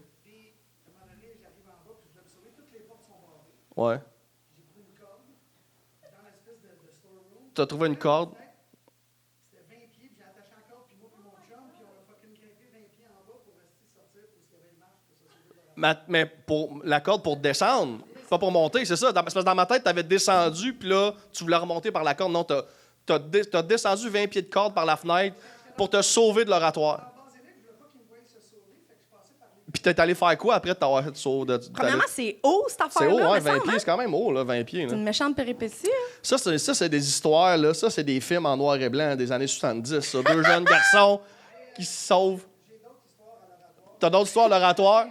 moment donné, j'arrive en bas, puis je voulais me sauver, toutes les portes sont barrées. Ouais. J'ai trouvé une corde dans l'espèce de storeroom. Tu as trouvé une corde? C'était 20 pieds, puis j'ai attaché la corde, puis moi et mon chum, puis on a fucking grimpé 20 pieds en bas pour rester sortir, parce qu'il y avait une marche pour se sauver de l'oratoire. Mais pour la corde pour descendre, pas pour monter, c'est ça. Parce que dans ma tête, tu avais descendu, puis là, tu voulais remonter par la corde. Non, tu as descendu 20 pieds de corde par la fenêtre pour te sauver de l'oratoire. Puis t'es allé faire quoi après de t'avoir fait sauver? Premièrement, c'est haut, cette affaire-là. C'est haut, hein, 20 pieds, c'est quand même haut, là, 20 pieds. Là. C'est une méchante péripétie. Hein? Ça, c'est des histoires, là. Ça, c'est des films en noir et blanc des années 70. Ça. Deux jeunes garçons qui se sauvent. T'as d'autres histoires à l'oratoire?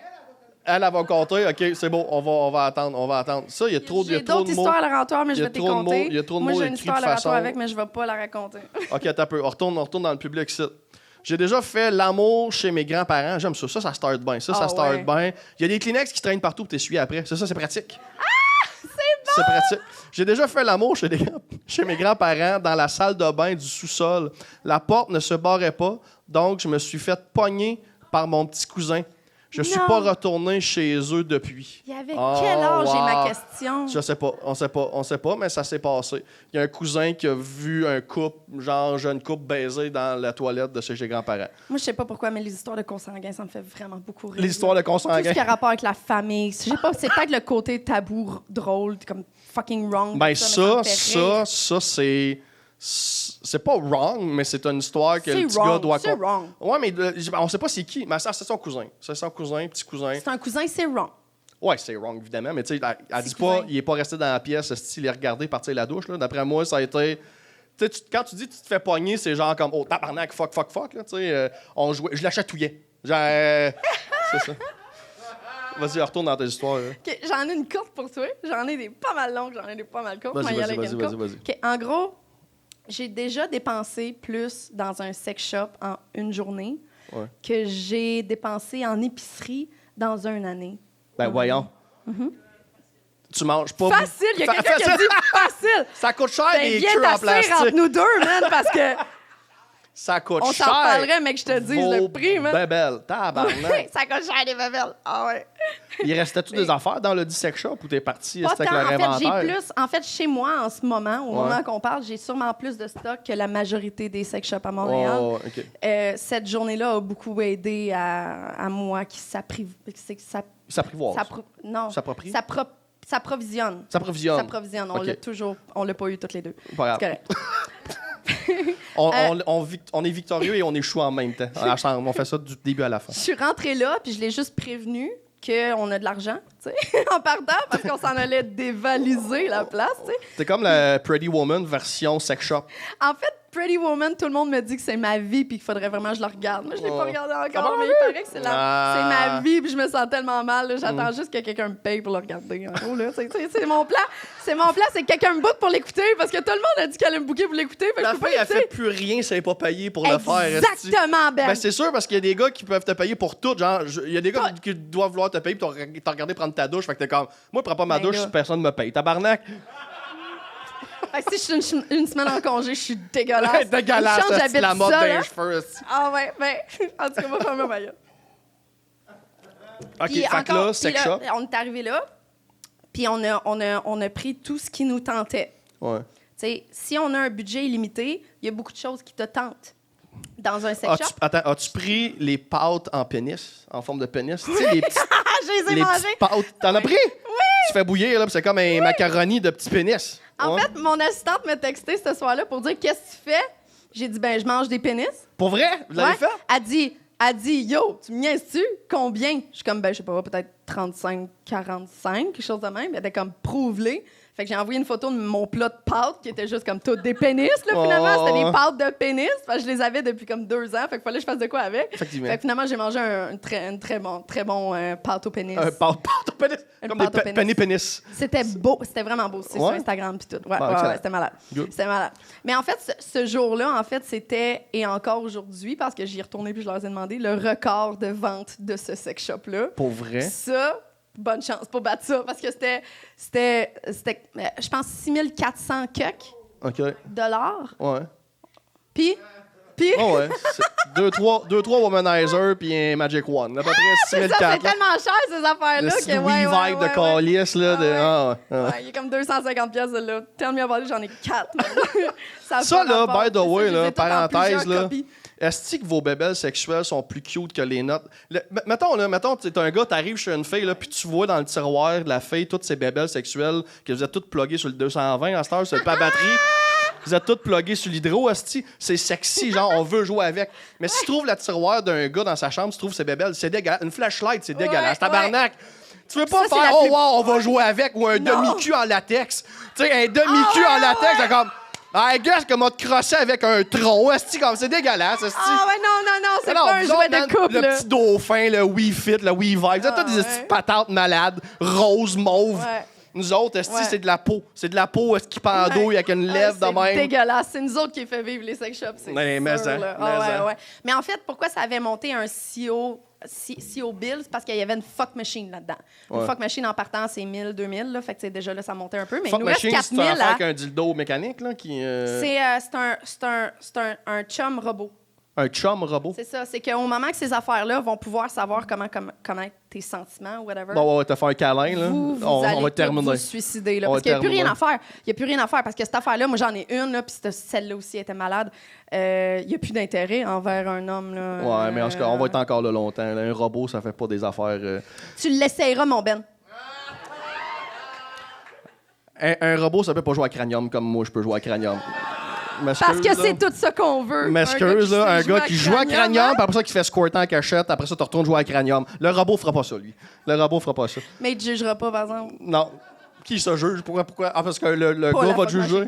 Elle va compter. OK, c'est bon, on va attendre. Ça, il y a trop de mots. J'ai d'autres histoires à l'oratoire, mais je vais te compter. Il y a trop de mots. Moi, j'ai une histoire à l'oratoire avec, mais je ne vais pas la raconter. OK, attends un peu. On retourne dans le public ici. J'ai déjà fait l'amour chez mes grands-parents. J'aime ça. Ça start bien. Ça start bien. Il y a des Kleenex qui traînent partout pour t'essuyer après. Ça, c'est pratique. C'est bon! C'est pratique. J'ai déjà fait l'amour chez mes grands-parents dans la salle de bain du sous-sol. La porte ne se barrait pas, donc je me suis fait pogner par mon petit cousin. Je suis pas retourné chez eux depuis. Il y avait quel âge, j'ai ma question? Je sais pas. On sait pas, mais ça s'est passé. Il y a un cousin qui a vu un couple, genre jeune couple, baiser dans la toilette de chez ses grands-parents. Moi, je sais pas pourquoi, mais les histoires de consanguins, ça me fait vraiment beaucoup rire. Les histoires de consanguins. Tout ce qui a rapport avec la famille. Je sais pas, c'est peut-être le côté tabou drôle, comme fucking wrong. Ben ça c'est pas wrong, mais c'est une histoire que le petit gars doit... C'est wrong. Ouais, mais on sait pas c'est qui. Mais ça, c'est son cousin. C'est son cousin, petit cousin. C'est un cousin, c'est wrong. Ouais, c'est wrong, évidemment. Mais tu sais, elle dit pas, il est pas resté dans la pièce, il est regardé partir la douche. Là. D'après moi, ça a été... Quand tu dis que tu te fais pogner, c'est genre comme, oh, tabarnak, fuck. Là, on jouait, je la chatouillais. C'est ça. Vas-y, retourne dans tes histoires. Okay, j'en ai une courte pour toi. J'en ai des pas mal longues, j'en ai des pas mal courtes. Vas-y. Okay, en gros... J'ai déjà dépensé plus dans un sex shop en une journée que j'ai dépensé en épicerie dans une année. Ben voyons. Tu manges pas... Facile! Il y a quelqu'un qui a dit facile! Ça coûte cher, les queues en plastique. entre nous deux, man, parce que... Ça coûte cher. On s'en parlerait, mec, je te dis le prix, man. Bébelle, tabarnak. Ça coûte cher, les bébelles. Ah ouais. Il restait-tu des affaires dans le sex shop ou t'es parti pas avec tant, leur inventaire? J'ai plus... En fait, chez moi, en ce moment, au moment qu'on parle, j'ai sûrement plus de stock que la majorité des sex shops à Montréal. Okay. Cette journée-là a beaucoup aidé à moi qui s'apprivoise. Non. S'approprie? S'approvisionne. S'approvisionne. On l'a toujours... On l'a pas eu toutes les deux. Pas grave. C'est correct. On est victorieux et on échoue en même temps. On fait ça du début à la fin. Je suis rentrée là, puis je l'ai juste prévenu qu'on a de l'argent, en partant, parce qu'on s'en allait dévaliser la place. C'est comme la Pretty Woman version sex shop. En fait, Pretty Woman, tout le monde me dit que c'est ma vie puis qu'il faudrait vraiment que je la regarde. Moi, je l'ai pas regardé encore, mais il paraît que c'est ma vie puis je me sens tellement mal. Là. J'attends juste que quelqu'un me paye pour le regarder. En gros, là. C'est mon plan. C'est que quelqu'un me book pour l'écouter parce que tout le monde a dit qu'elle allait me booker pour l'écouter. La fille, elle fait plus rien si elle n'est pas payée pour le faire. Exactement, Ben. C'est sûr parce qu'il y a des gars qui peuvent te payer pour tout. Genre, il y a des gars qui doivent vouloir te payer pour te regarder prendre ta douche. Fait que t'es comme, moi, je prends pas ma douche si personne me paye. Tabarnak! Si je suis une semaine en congé, je suis dégueulasse. Dégueulasse, c'est la mode des cheveux. Ah ouais, en tout cas, on va faire ma gueule. OK, fait que là, sex shop. On est arrivé là, puis on a pris tout ce qui nous tentait. Ouais. T'sais, si on a un budget illimité, il y a beaucoup de choses qui te tentent dans un sex shop. As-tu pris les pâtes en pénis, en forme de pénis? Tu sais, les petits, je les ai mangées. Pâtes. T'en as pris? Oui! Tu fais bouillir, là, puis c'est comme un macaroni de petits pénis. En fait, mon assistante m'a texté ce soir-là pour dire « Qu'est-ce que tu fais? » J'ai dit « Ben, je mange des pénis. » Pour vrai? Vous l'avez fait? Elle dit « Yo, tu me niaises-tu? Combien? » Je suis comme « Ben, je sais pas, peut-être 35, 45, quelque chose de même. » Elle était comme « Prouve-les. » Fait que j'ai envoyé une photo de mon plat de pâtes qui était juste comme toutes des pénis, là, finalement. C'était des pâtes de pénis. Fait que je les avais depuis comme 2 ans. Fait qu'il fallait que je fasse de quoi avec. Fait que finalement, j'ai mangé un très bon pâte au pénis. Un pâte au pénis? Comme des pénis. C'était beau. C'était vraiment beau. C'est sur Instagram puis tout. Ouais, c'était malade. C'était malade. Mais en fait, ce jour-là, en fait, c'était, et encore aujourd'hui, parce que j'y ai retourné puis je leur ai demandé, le record de vente de ce sex shop-là. Pour vrai? Ça... Bonne chance pour battre ça, parce que c'était je pense, 6400 $. Ouais. Puis... Oh ouais. 2-3 womanizers puis un Magic One. À peu près 6004. C'est tellement cher, ces affaires-là. Le vibe de calice, là. Il y a comme 250 pièces là. Tell me about it, j'en ai 4. Ça, là, by the way, là, parenthèse, là... Est-ce que vos bébelles sexuelles sont plus cute que les nôtres? Mettons, t'es un gars, t'arrives chez une fille, là, puis tu vois dans le tiroir de la fille toutes ces bébelles sexuelles que vous êtes toutes pluguées sur le 220 à cette heure, sur le pas batterie. Vous êtes toutes pluguées sur l'hydro, esti. C'est sexy, genre, on veut jouer avec. Mais si tu trouves le tiroir d'un gars dans sa chambre, tu trouves ses bébelles, c'est dégueulasse. Une flashlight, c'est dégueulasse. Tabarnak! Tu veux pas faire « Oh, wow, on va jouer avec » ou un demi-cul en latex. Tu sais, un demi-cul en latex, c'est comme... I guess que m'a crossé avec un tronc, esti, comme c'est dégueulasse, esti. Ah ouais, non, c'est pas un jouet de couple. Le petit dauphin, le Wii Fit, le Wii Vibe, vous êtes tous des petites patates malades, roses, mauves. Ouais. Nous autres, esti, c'est de la peau. C'est de la peau qui pendouille avec une lèvre de même. C'est dégueulasse. C'est nous autres qui fait vivre les sex shops, c'est sûr. Mais en fait, pourquoi ça avait monté un CO bill, c'est parce qu'il y avait une fuck machine là-dedans. Une fuck machine en partant, c'est 1000, 2000, là, fait que déjà là, ça montait un peu. Mais fuck il nous reste 4000. C'est avec un dildo mécanique, là, qui... C'est un chum robot. Un chum robot? C'est ça. C'est qu'au moment que ces affaires-là vont pouvoir savoir comment tes sentiments ou whatever. Bon, ouais, t'as fait un câlin, là. On va terminer. Vous suicider, là. Parce qu'il n'y a plus rien à faire. Il n'y a plus rien à faire. Parce que cette affaire-là, moi, j'en ai une, là, puis celle-là aussi était malade. Il n'y a plus d'intérêt envers un homme, là. Ouais, mais en tout cas, on va être encore là longtemps. Là. Un robot, ça fait pas des affaires... Tu l'essayeras, mon Ben. Un robot, ça peut pas jouer à Cranium comme moi, je peux jouer à Cranium. Parce que c'est tout ça qu'on veut. M'excuse, là, un gars qui joue à Cranium, puis après ça, qui fait squirter en cachette, après ça, tu retournes jouer à Cranium. Le robot fera pas ça, lui. Le robot fera pas ça. Mais il te jugera pas, par exemple. Non. Qui se juge? Pourquoi? Ah, parce que le gars va te juger?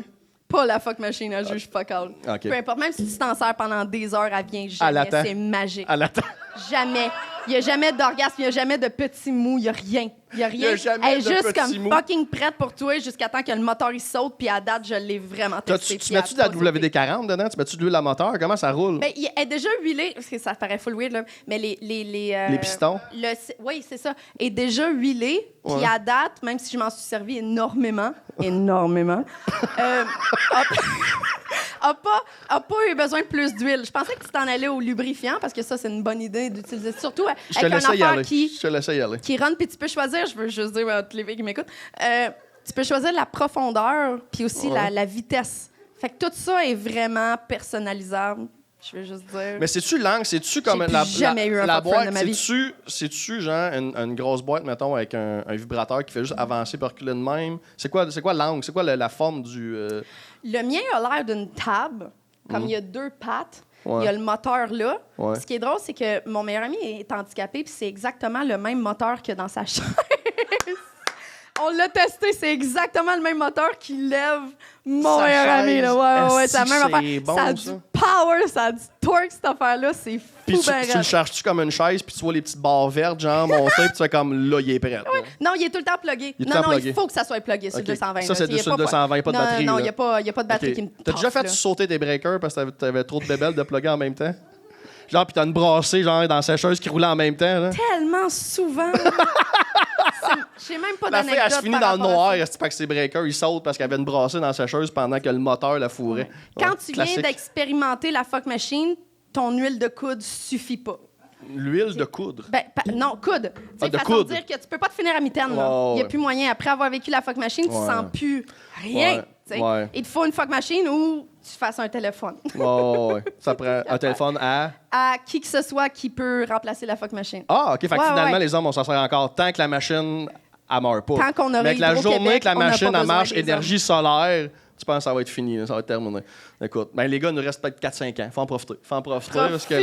Pas la fuck machine, elle juge fuck all. Okay. Peu importe, même si tu t'en sers pendant des heures, elle vient jamais. C'est magique. Elle attend. Jamais. Il n'y a jamais d'orgasme, il n'y a jamais de petits mous, il n'y a rien. Il n'y a rien. Elle est juste comme fucking prête pour toi jusqu'à temps que le moteur il saute, puis à date, je l'ai vraiment testé. Tu mets-tu de la WD-40 dedans? Tu mets-tu de l'huile à moteur? Comment ça roule? Ben, elle est déjà huilée, parce que ça paraît full weird, là, mais les pistons? Oui, c'est ça. Elle est déjà huilée, puis à date, même si je m'en suis servi énormément, a pas eu besoin de plus d'huile. Je pensais que tu t'en allais au lubrifiant, parce que ça, c'est une bonne idée d'utiliser. Surtout avec un affaire qui rentre, puis tu peux choisir, je veux juste dire à toutes les filles qui m'écoutent, tu peux choisir la profondeur, puis aussi la vitesse. Fait que tout ça est vraiment personnalisable. Je veux juste dire. Mais c'est-tu l'angle? C'est-tu comme jamais eu un boîte de ma vie. C'est-tu genre une grosse boîte, mettons, avec un vibrateur qui fait juste avancer par reculer de même? C'est quoi l'angle? C'est quoi la forme du... Le mien a l'air d'une table, comme il y a 2 pattes. Il y a le moteur là. Ce qui est drôle, c'est que mon meilleur ami est handicapé, puis c'est exactement le même moteur que dans sa chaise. On l'a testé, c'est exactement le même moteur qui lève mon meilleur ami. Là. Ouais, c'est la même affaire. Bon, ça a du power, ça a du torque, cette affaire-là. C'est fou. Puis tu le charges-tu comme une chaise, puis tu vois les petites barres vertes, genre monter, puis tu fais comme là, il est prêt. Ouais. Non, il est tout le temps plugué. Il faut que ça soit plugué sur le 220. Ça, c'est sur le 220, il n'y a pas de batterie. Non, il n'y a pas de batterie qui me T'as déjà fait sauter tes breakers parce que t'avais trop de bébelles de plugger en même temps? Genre, puis t'as une brassée, genre, dans la sécheuse qui roulait en même temps, là? Tellement souvent! J'ai même pas d'anecdote. La fille, elle se finit dans le noir, c'est pas que ses breakers, ils sautent parce qu'il y avait une brassée dans la sécheuse pendant que le moteur la fourrait. Ouais. Quand tu viens d'expérimenter la fuck machine, ton huile de coude suffit pas. L'huile de coudre? Non, coude. Tu sais, façon de dire que tu peux pas te finir à mitaine. Il n'y a plus moyen. Après avoir vécu la fuck machine, tu sens plus rien. Il te faut une fuck machine ou tu fasses un téléphone. Ça prend un téléphone à qui que ce soit qui peut remplacer la fuck machine. Ah, OK. Fait que finalement, les hommes, on s'en sert encore tant que la machine, elle meurt pas. Tant qu'on aurait mais que la journée que la machine, elle marche énergie solaire, tu penses que ça va être fini, là, ça va être terminé. Écoute, les gars, il nous reste peut-être 4-5 ans. Faut en profiter. Parce que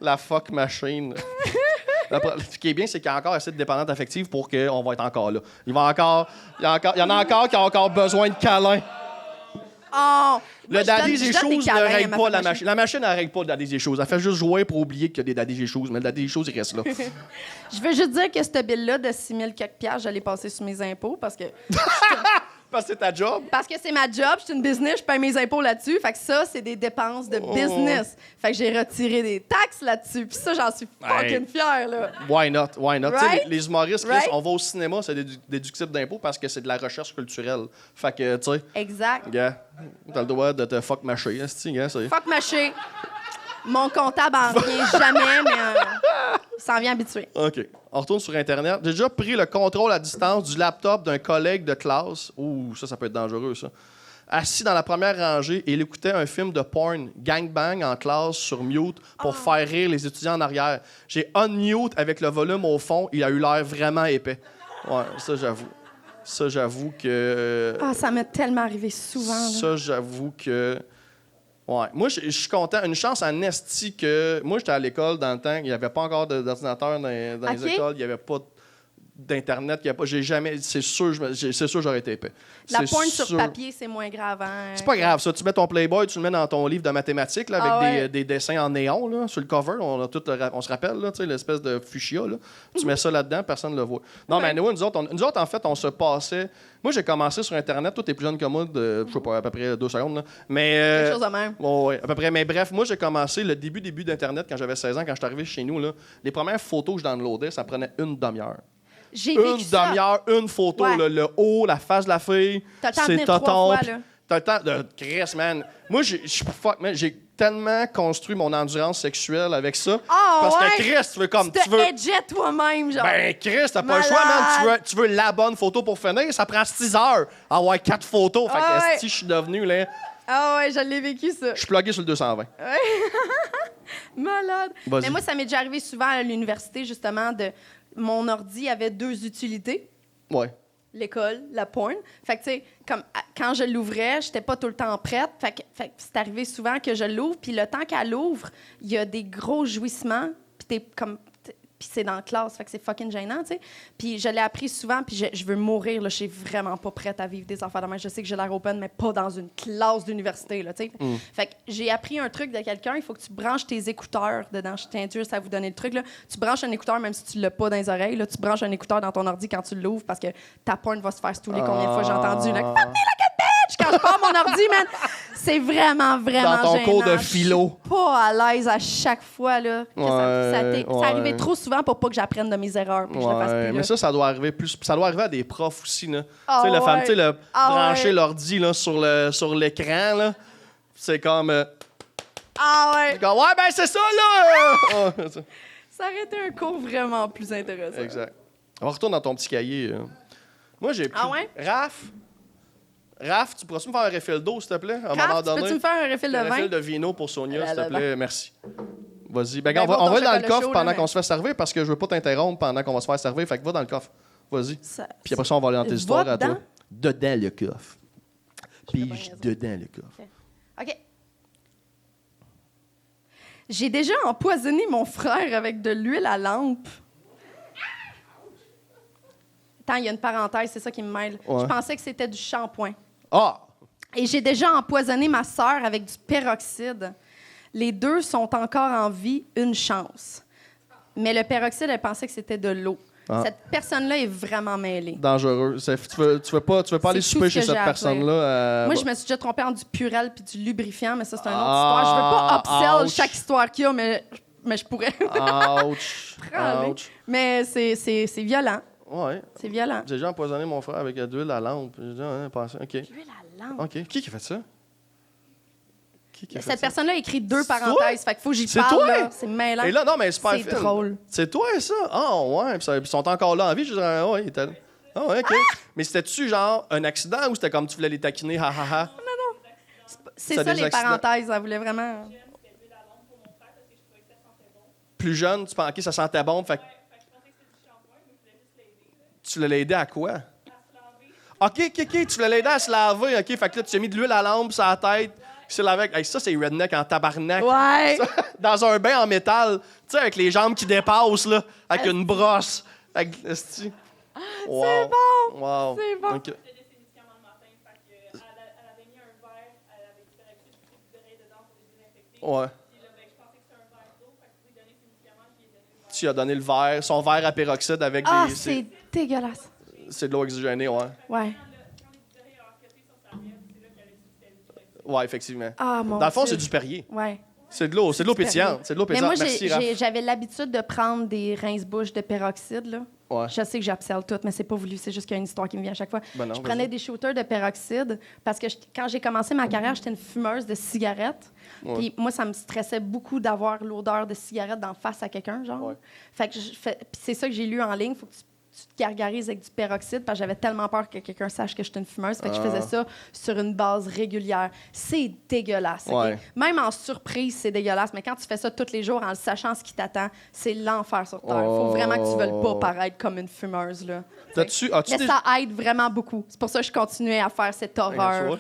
la fuck machine... Ce qui est bien, c'est qu'il y a encore assez de dépendance affective pour qu'on va être encore là. Il y en a encore qui ont encore besoin de câlins. Oh, le Daddy's Issues ne règle pas la machine. La machine ne règle pas le Daddy's Issues. Elle fait juste jouer pour oublier qu'il y a des Daddy's Issues, mais le Daddy's Issues, il reste là. Je veux juste dire que cette bill-là de 6 000 quelques piastres, j'allais passer sur mes impôts parce que... Parce que c'est ta job? Parce que c'est ma job, je suis une business, je paye mes impôts là-dessus. Fait que ça, c'est des dépenses de business. Fait que j'ai retiré des taxes là-dessus. Puis ça, j'en suis fucking fière, là. Why not? Right? Tu sais, les humoristes, on va au cinéma, c'est déductible d'impôts parce que c'est de la recherche culturelle. Fait que, tu sais... Exact. Gars, t'as le droit de te fuck mâcher, gars, c'est... Fuck mâcher. Mon comptable en revient jamais, mais il s'en vient habitué. OK. On retourne sur Internet. J'ai déjà pris le contrôle à distance du laptop d'un collègue de classe. Ouh, ça peut être dangereux, ça. Assis dans la première rangée, et il écoutait un film de porn, gangbang, en classe, sur mute, pour faire rire les étudiants en arrière. J'ai unmute avec le volume au fond. Il a eu l'air vraiment épais. Ouais, ça, j'avoue. Ça, j'avoue que... ça m'est tellement arrivé souvent. Là. Ça, j'avoue que... Ouais. Moi, je suis content. Une chance en esti que... Moi, j'étais à l'école dans le temps. Il n'y avait pas encore d'ordinateur dans les écoles. Il n'y avait pas d'Internet. J'ai jamais... C'est sûr, j'aurais été épais. La porn sur papier, c'est moins grave. Hein? C'est pas grave, ça. Tu mets ton Playboy, tu le mets dans ton livre de mathématiques là, avec des dessins en néon là, sur le cover. On se rappelle, là, l'espèce de fuchsia. Là. Tu mets ça là-dedans, personne ne le voit. Non, mais nous autres, en fait, on se passait... Moi, j'ai commencé sur Internet. Toi, t'es plus jeune que moi de, je sais pas, à peu près 2 secondes. Là. Mais, quelque chose de même. Oui, à peu près. Mais bref, moi, j'ai commencé le début d'Internet quand j'avais 16 ans, quand je suis arrivé chez nous. Là, les premières photos que je downloadais, ça prenait une demi-heure. J'ai vécu ça. Une demi-heure, une photo. Là, le haut, la face de la fille. T'as le temps de venir 3 fois, là. T'as le temps de... Chris, man. Moi, j'ai tellement construit mon endurance sexuelle avec ça. Parce que Chris, tu veux comme... Tu veux edger toi-même, genre. Ben, Chris, t'as pas le choix, man. Tu veux la bonne photo pour finir. Ça prend 6 heures. Ah ouais, 4 photos. Fait que si je suis devenu, là... Ah ouais, je l'ai vécu, ça. Je suis plugué sur le 220. Ouais. Malade. Mais moi, ça m'est déjà arrivé souvent à l'université, justement, mon ordi avait 2 utilités. Ouais. L'école, la porn. Fait que, tu sais, comme quand je l'ouvrais, j'étais pas tout le temps prête. Fait que c'est arrivé souvent que je l'ouvre, puis le temps qu'elle l'ouvre, il y a des gros jouissements, puis t'es comme... Puis c'est dans la classe, fait que c'est fucking gênant, tu sais. Puis je l'ai appris souvent, puis je veux mourir, là. Je suis vraiment pas prête à vivre des affaires de même. Je sais que j'ai l'air open, mais pas dans une classe d'université, là, tu sais. Fait que j'ai appris un truc de quelqu'un, il faut que tu branches tes écouteurs dedans. Je tiens juste à vous donner le truc, là. Tu branches un écouteur, même si tu l'as pas dans les oreilles, là. Tu branches un écouteur dans ton ordi quand tu l'ouvres, parce que ta porn va se faire stouler combien de fois j'ai entendu, là. Fuck me like a bitch! Quand je pars mon ordi, man, c'est vraiment dans ton gênant. cours de philo. Je suis pas à l'aise à chaque fois, là. Ça arrivait trop souvent pour pas que j'apprenne de mes erreurs puis que je le fasse plus. Mais ça doit arriver plus. Ça doit arriver à des profs aussi, là. Tu sais, la femme, tu sais, brancher l'ordi là, sur l'écran, là. C'est comme. Ouais. Comme, ouais, ben c'est ça, là! Ça aurait été un cours vraiment plus intéressant. Exact. On retourne dans ton petit cahier. Moi, j'ai plus. Raph, tu pourrais-tu me faire un refill d'eau, s'il te plaît? À un moment donné. Peux-tu me faire un refill de vin? Un refill de vino pour Sonia, s'il te plaît. Merci. Vas-y. Ben, on va dans le coffre pendant qu'on se fait servir parce que je veux pas t'interrompre pendant qu'on va se faire servir. Fait que va dans le coffre. Vas-y. Puis après ça, on va aller dans tes histoires à toi. Dedans le coffre. Pige dedans le coffre. OK. J'ai déjà empoisonné mon frère avec de l'huile à lampe. Attends, il y a une parenthèse, c'est ça qui me mêle. Ouais. Je pensais que c'était du shampoing. Ah! Et j'ai déjà empoisonné ma sœur avec du peroxyde. Les deux sont encore en vie, une chance. Mais le peroxyde, elle pensait que c'était de l'eau. Ah. Cette personne-là est vraiment mêlée. Dangereux. Tu veux pas aller souper chez cette personne-là? Moi, je me suis déjà trompée en du Purel puis du lubrifiant, mais ça, c'est une autre histoire. Je veux pas upsell chaque histoire qu'il y a, mais je pourrais. Ouch! Ouch! Mais c'est violent. Ouais. C'est violent. J'ai déjà empoisonné mon frère avec de l'huile à lampe. J'ai dit, OK. L'huile à lampe? OK. Qui a fait ça? Cette personne-là a écrit 2 parenthèses. Fait qu'il faut que j'y parle. Toi? Là. C'est mêlant. Et là, non, mais c'est drôle. C'est toi, ça? Ah, ouais. Puis ils sont encore là en vie. Je dirais, ouais, ah, ouais, OK. Mais c'était-tu genre un accident ou c'était comme tu voulais les taquiner, ha, ha, ha? Non. C'est ça, les parenthèses. Elle voulait vraiment. Plus jeune, tu pensais que ça sentait bon. Fait tu l'as aidé à quoi? OK. Tu l'as aidé à se laver. OK, fait que là, tu as mis de l'huile à lampe sur la tête. C'est avec... Hey, ça, c'est redneck en tabarnak. Ouais. Ça, dans un bain en métal. Tu sais, avec les jambes qui dépassent, là. Avec une brosse. Avec... Wow. C'est bon. Wow. C'est bon. Okay. Ouais. Tu as donné le verre, son verre à peroxyde avec des... c'est dégueulasse. C'est de l'eau oxygénée, ouais. Ouais. Ouais, effectivement. Ah, mon Dans le fond, Dieu. c'est du Perrier. Ouais. C'est de l'eau pétillante. C'est de l'eau pétillante. Mais moi, merci, j'avais l'habitude de prendre des rince-bouches de peroxyde, là. Ouais. Je sais que j'abselle tout, mais c'est pas voulu. C'est juste qu'il y a une histoire qui me vient à chaque fois. Ben non, je prenais des shooters de peroxyde parce que quand j'ai commencé ma carrière, j'étais une fumeuse de cigarettes. Ouais. Puis moi, ça me stressait beaucoup d'avoir l'odeur de cigarette d'en face à quelqu'un, genre. Ouais. Fait que puis c'est ça que j'ai lu en ligne. Faut que tu te gargarises avec du peroxyde parce que j'avais tellement peur que quelqu'un sache que j'étais une fumeuse. Fait que je faisais ça sur une base régulière. C'est dégueulasse. Okay? Ouais. Même en surprise, c'est dégueulasse. Mais quand tu fais ça tous les jours en le sachant ce qui t'attend, c'est l'enfer sur Terre. Faut vraiment que tu veuilles pas paraître comme une fumeuse. Là. Mais ça aide vraiment beaucoup. C'est pour ça que je continuais à faire cette horreur.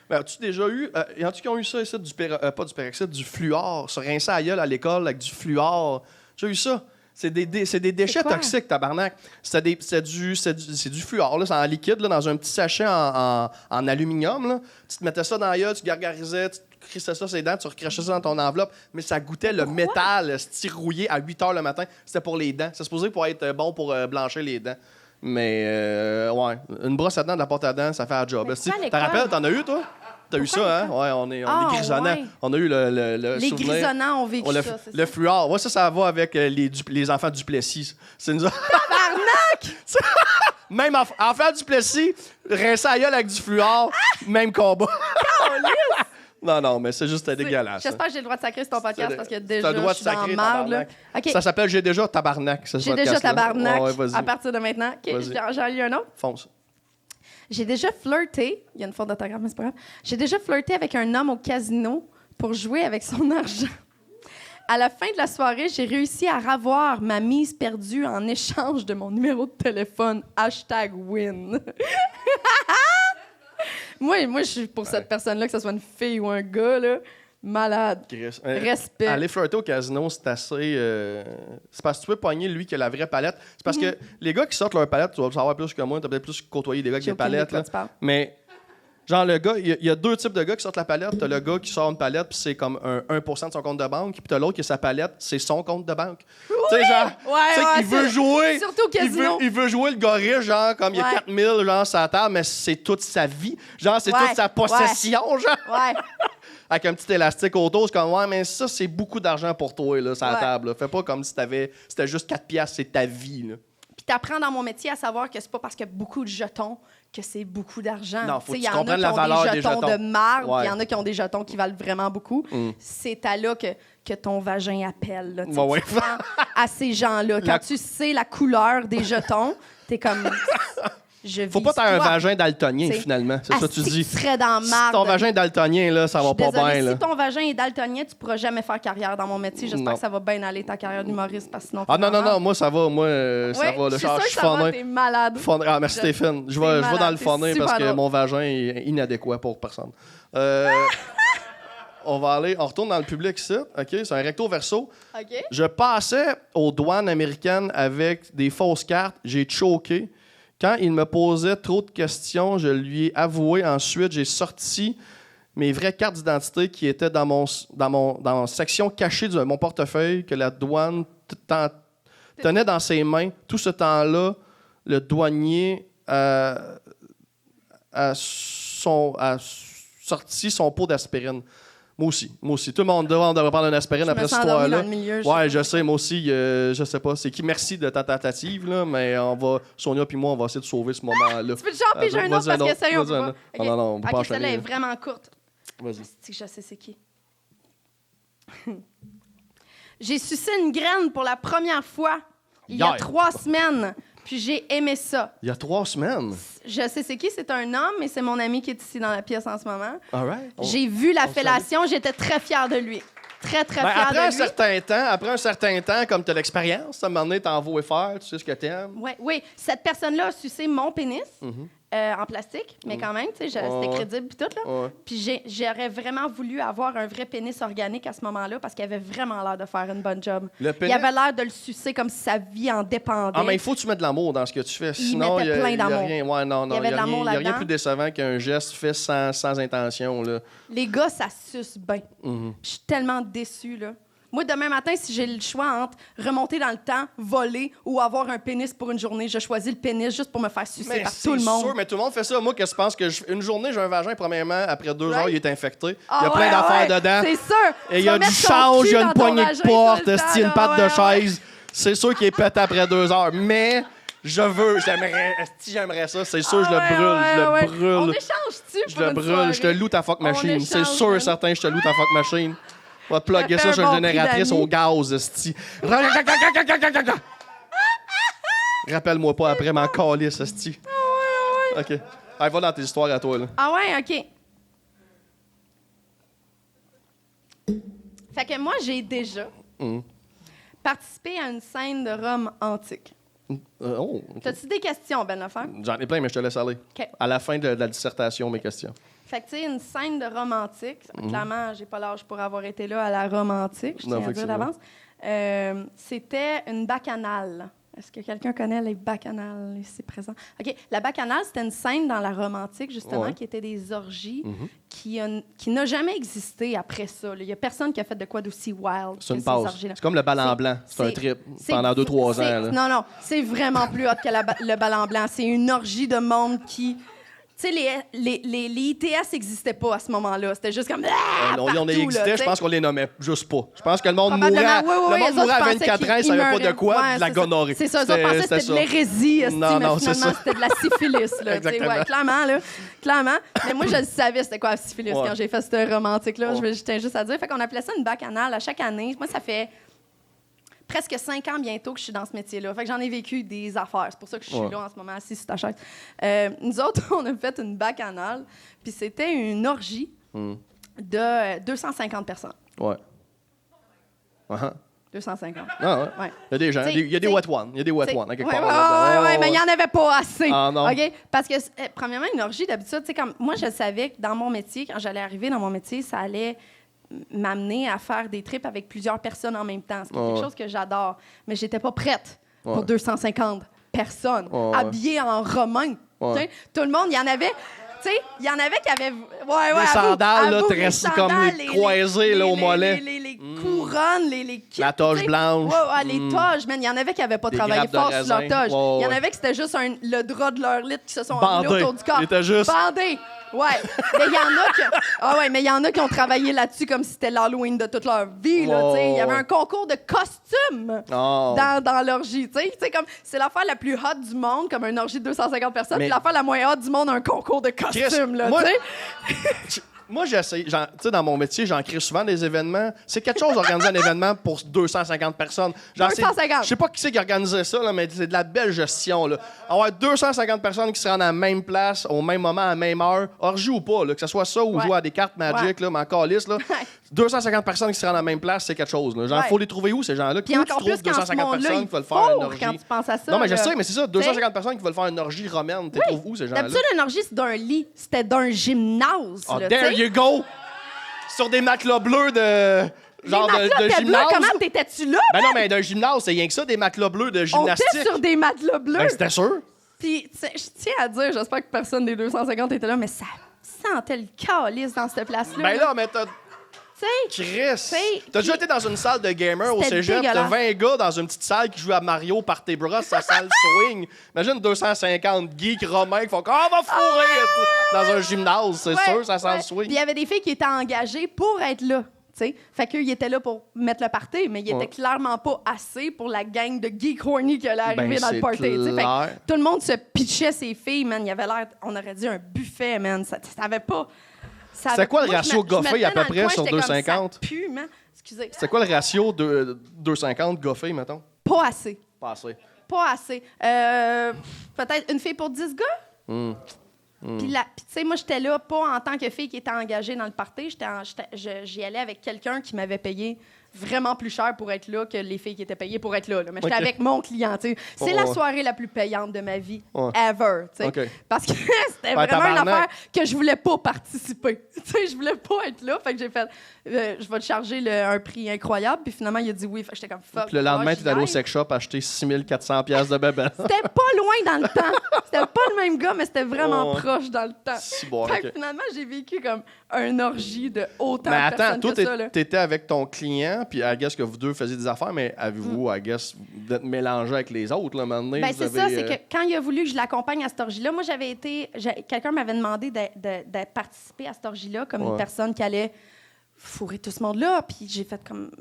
Ben, as-tu déjà eu... y en a-tu qui ont eu ça ici, pas du peroxyde, du fluor, se rincer à gueule à l'école avec du fluor? J'ai eu ça. C'est des déchets toxiques, tabarnak. C'est du fluor, là, c'est en liquide, là, dans un petit sachet en aluminium. Là. Tu te mettais ça dans la gueule, tu gargarisais, tu crissais ça sur les dents, tu recrachais ça dans ton enveloppe, mais ça goûtait le métal rouillé à 8 h le matin. C'était pour les dents. C'est supposé pour être bon pour blanchir les dents. Mais, ouais, une brosse à dents de la porte à dents, ça fait un job. Tu te rappelles, t'en as eu, toi? T'as eu ça, hein? Ouais, on est grisonnants. Ouais. On a eu le les souvenir. Grisonnants ont vécu ça. Le fluor. Ouais, ça va avec les enfants Duplessis. C'est nous autres. Tabarnak! Même enfants Duplessis, rincer à gueule avec du fluor, même combat. Non, mais c'est juste dégueulasse. J'espère que j'ai le droit de sacrer sur ton podcast parce que déjà, je suis dans marde. Okay. Ça s'appelle J'ai déjà tabarnak. J'ai déjà tabarnak. Ouais, à partir de maintenant. OK, j'en lis un autre. Fonce. J'ai déjà flirté. Il y a une faute d'orthographe, mais c'est pas grave. J'ai déjà flirté avec un homme au casino pour jouer avec son argent. À la fin de la soirée, j'ai réussi à ravoir ma mise perdue en échange de mon numéro de téléphone. #win. Moi, je suis pour cette personne-là, que ce soit une fille ou un gars, là. Malade. Respect. Aller flirter au casino, c'est assez... c'est parce que tu peux pogner lui qui a la vraie palette. C'est parce que les gars qui sortent leur palette, tu vas savoir plus que moi, tu as peut-être plus côtoyé des gars qui ont des palettes. Là. Mais, genre, le gars, il y a 2 types de gars qui sortent la palette. T'as le gars qui sort une palette, puis c'est comme 1% de son compte de banque. Puis t'as l'autre qui a sa palette, c'est son compte de banque. Oui! Tu sais, genre, il veut jouer. Surtout au casino. Il veut jouer le gars riche, genre, comme il y a 4000, genre, sur la table, mais c'est toute sa vie. Genre, c'est toute sa possession, genre. Ouais. Avec un petit élastique autour, c'est comme, ouais, mais ça, c'est beaucoup d'argent pour toi, là, sur la table. Là. Fais pas comme si c'était juste 4 piastres, c'est ta vie, là. Puis t'apprends dans mon métier à savoir que c'est pas parce qu'il y a beaucoup de jetons que c'est beaucoup d'argent. Non, faut que tu comprennes la valeur des jetons. Il y en a qui ont des jetons de marbre, il y en a qui ont des jetons qui valent vraiment beaucoup. C'est à là que ton vagin appelle. Là, tu prends à ces gens-là. Quand tu sais la couleur des jetons, t'es comme... Faut pas t'avoir un vagin daltonien, finalement. C'est ça que tu dis. Tu serais dans marde. Si ton vagin est daltonien, là, ça va pas bien. Si ton vagin est daltonien, tu pourras jamais faire carrière dans mon métier. J'espère que ça va bien aller, ta carrière d'humoriste, parce que sinon... non, moi, ça va. Moi, ça va. Je suis sûre que ça va, t'es malade. Ah, merci, Stéphane. Je vais dans le phoné parce que mon vagin est inadéquat pour personne. On retourne dans le public ici. OK? C'est un recto verso. OK. Je passais aux douanes américaines avec des fausses cartes. J'ai choqué. Quand il me posait trop de questions, je lui ai avoué. Ensuite, j'ai sorti mes vraies cartes d'identité qui étaient dans la section cachée de mon portefeuille que la douane tenait dans ses mains. Tout ce temps-là, le douanier a sorti son pot d'aspirine. Moi aussi. Tout le monde devrait prendre une aspirine après cette histoire-là. Ouais, je sais, moi aussi, je sais pas. C'est qui? Merci de ta tentative, là, mais Sonia puis moi, on va essayer de sauver ce moment-là. Tu peux te genre piger un autre parce que ça y est, on peut pas. Okay. Non, on peut pas enchaîner. Celle-là est vraiment courte. Vas-y. Je sais c'est qui. J'ai sucé une graine pour la première fois il y a 3 semaines. Puis j'ai aimé ça. Il y a 3 semaines? Je sais c'est qui, c'est un homme, mais c'est mon ami qui est ici dans la pièce en ce moment. All right. J'ai vu la fellation, j'étais très fière de lui. Très, très fière de lui. Après un certain temps, comme tu as l'expérience, à un moment donné, t'en vas faire, tu sais ce que t'aimes. Oui. Cette personne-là a sucé mon pénis en plastique, mais quand même, tu sais, c'était crédible puis tout, là. Puis j'aurais vraiment voulu avoir un vrai pénis organique à ce moment-là parce qu'il avait vraiment l'air de faire une bonne job. Il avait l'air de le sucer comme si sa vie en dépendait. Ah, mais il faut que tu mettes de l'amour dans ce que tu fais. Sinon, il y a rien. Ouais, non, il y a rien plus décevant qu'un geste fait sans intention, là. Les gars, ça suce bien. Je suis tellement déçue, là. Moi, demain matin, si j'ai le choix entre remonter dans le temps, voler ou avoir un pénis pour une journée, je choisis le pénis juste pour me faire sucer par tout le monde. C'est sûr, mais tout le monde fait ça. Moi, qu'est-ce que je pense qu'une journée, j'ai un vagin, premièrement, après 2 heures, il est infecté. Il y a plein d'affaires dedans. C'est sûr. Et il y a du change, il y a une poignée de porte, une patte de chaise. C'est sûr qu'il est pété après 2 heures. Mais j'aimerais ça. C'est sûr, je le brûle. On échange-tu? Je le brûle. Je te loue ta fuck machine. C'est sûr et certain, je te loue ta fuck machine. On va te plugger ça sur une génératrice au gaz, esti. Rappelle-moi pas après, m'en calisse, esti. OK. Allez, va dans tes histoires à toi, là. Ah ouais, OK. Fait que moi, j'ai déjà participé à une scène de Rome antique. Okay. T'as-tu des questions, Ben Lefebvre? J'en ai plein, mais je te laisse aller. Okay. À la fin de la dissertation, mes questions. Fait que, tu sais, une scène de Rome antique, clairement, j'ai pas l'âge pour avoir été là à la Rome antique, je tiens à dire d'avance. C'était une bacchanale. Est-ce que quelqu'un connaît les bacchanales ici présents? OK. La bacchanale, c'était une scène dans la Rome antique, justement, qui était des orgies qui n'a jamais existé après ça. Il n'y a personne qui a fait de quoi d'aussi wild c'est une pause. C'est comme le bal en blanc. C'est un trip pendant 2-3 ans. Là. Non. C'est vraiment plus hot que le bal en blanc. C'est une orgie de monde qui... Tu sais, les ITS n'existaient pas à ce moment-là. C'était juste comme... on existait, je pense qu'on les nommait juste pas. Je pense que le monde mourait à 24 ans, il savait pas de quoi, de la gonorrhée. C'est ça, ils pensaient que c'était de l'hérésie, mais finalement, c'était de la syphilis. Clairement. Mais moi, je savais c'était quoi la syphilis quand j'ai fait ce romantique-là. Je tiens juste à dire. Fait qu'on appelait ça une bacchanale à chaque année. Moi, ça fait... presque 5 ans bientôt que je suis dans ce métier-là. Fait que j'en ai vécu des affaires. C'est pour ça que je suis là en ce moment, assis sur ta chaise. Nous autres, on a fait une bacchanale, puis c'était une orgie de 250 personnes. Ouais. 250. Ah ouais. Il y a des gens, il y a des wet ones. Il y a des wet ones. Oui, mais il n'y en avait pas assez. Ah non. OK? Parce que, premièrement, une orgie, d'habitude, tu sais, comme moi, je savais que dans mon métier, quand j'allais arriver dans mon métier, ça allait m'amener à faire des trips avec plusieurs personnes en même temps. C'est quelque chose que j'adore. Mais j'étais pas prête pour 250 personnes habillées en romain. Tout le monde, il y en avait... Tu sais, il y en avait qui avaient... des sandales, là, comme croisées là, au mollet. Les couronnes, les la toge blanche. Les toges, man. Il y en avait qui n'avaient pas travaillé fort sur leur toge. Il y en avait qui c'était juste le drap de leur lit qui se sont enroulés autour du corps. Il était juste... bandé. Ouais, mais il y en a qui ont travaillé là-dessus comme si c'était l'Halloween de toute leur vie. Là, il y avait un concours de costumes dans l'orgie. Comme, c'est l'affaire la plus hot du monde, comme une orgie de 250 personnes, puis l'affaire la moins hot du monde, un concours de costumes. Là, moi, j'essaie. Tu sais, dans mon métier, j'en crée souvent des événements. C'est quelque chose d'organiser un événement pour 250 personnes. 250. Je sais pas qui c'est qui organisait ça, là, mais c'est de la belle gestion. Là. Avoir 250 personnes qui se rendent à la même place, au même moment, à la même heure, orgie ou pas, là, que ce soit ça ou jouer à des cartes Magic, là, mais encore lisse, là. 250 personnes qui se rendent à la même place, c'est quelque chose. Là. Genre, faut les trouver où, ces gens-là? Puis encore plus 250 personnes qui veulent faire une orgie. Quand tu penses à ça. Non, mais je sais, mais c'est ça. 250 personnes qui veulent faire une orgie romaine. Tu trouves où, ces gens-là? D'habitude, une orgie, c'est d'un lit. C'était d'un gymnase. Oh, there you go! Sur des matelas bleus de... Genre de gymnase. Bleus, comment t'étais-tu là? Ben non, mais d'un gymnase, c'est rien que ça, des matelas bleus de gymnastique. On était sur des matelas bleus. Ben, c'était sûr. Puis, je tiens à dire, j'espère que personne des 250 était là, mais ça sentait le calice dans cette place-là. Ben là, mais Chris! T'as déjà été dans une salle de gamer au cégep, t'as 20 gars dans une petite salle qui jouent à Mario par tes bras, ça sent le swing. Imagine 250 geeks romains qui font comme « on va fourrer! Dans un gymnase, c'est sûr, ça sent le swing. Puis il y avait des filles qui étaient engagées pour être là. T'sais. Fait qu'eux, ils étaient là pour mettre le party, mais ils étaient clairement pas assez pour la gang de geeks horny qui allait arriver dans le party. Fait que tout le monde se pitchait ses filles, man. Il y avait l'air, on aurait dit un buffet, man. Ça avait pas... C'est quoi le ratio gars-filles à peu près sur 250? Ça pue, man. Excusez. C'est quoi le ratio de 250 gars-filles, mettons? Pas assez. Pas assez. Pas assez. Peut-être une fille pour 10 gars? Puis, tu sais, moi, j'étais là pas en tant que fille qui était engagée dans le party. J'y allais avec quelqu'un qui m'avait payé vraiment plus cher pour être là que les filles qui étaient payées pour être là. Mais j'étais avec mon client. T'sais. C'est la soirée la plus payante de ma vie ever. Parce que c'était vraiment une affaire que je voulais pas participer. Je voulais pas être là. Fait que j'ai fait, je vais te charger un prix incroyable. Puis finalement, il a dit oui. Fait que j'étais comme fuck. Puis le lendemain, tu es allé au sex shop acheter 6400 $ de bébé. C'était pas loin dans le temps. C'était pas le même gars, mais c'était vraiment proche dans le temps. Fait que finalement, j'ai vécu comme un orgie de autant de personnes que ça. Mais attends, toi, t'étais avec ton client, puis I guess que vous deux faisiez des affaires, mais avez-vous, I guess, d'être mélangé avec les autres, là, maintenant? Ben, c'est ça, c'est que quand il a voulu que je l'accompagne à cette orgie-là, moi, quelqu'un m'avait demandé de participer à cette orgie-là comme une personne qui allait fourrer tout ce monde-là, puis j'ai fait comme,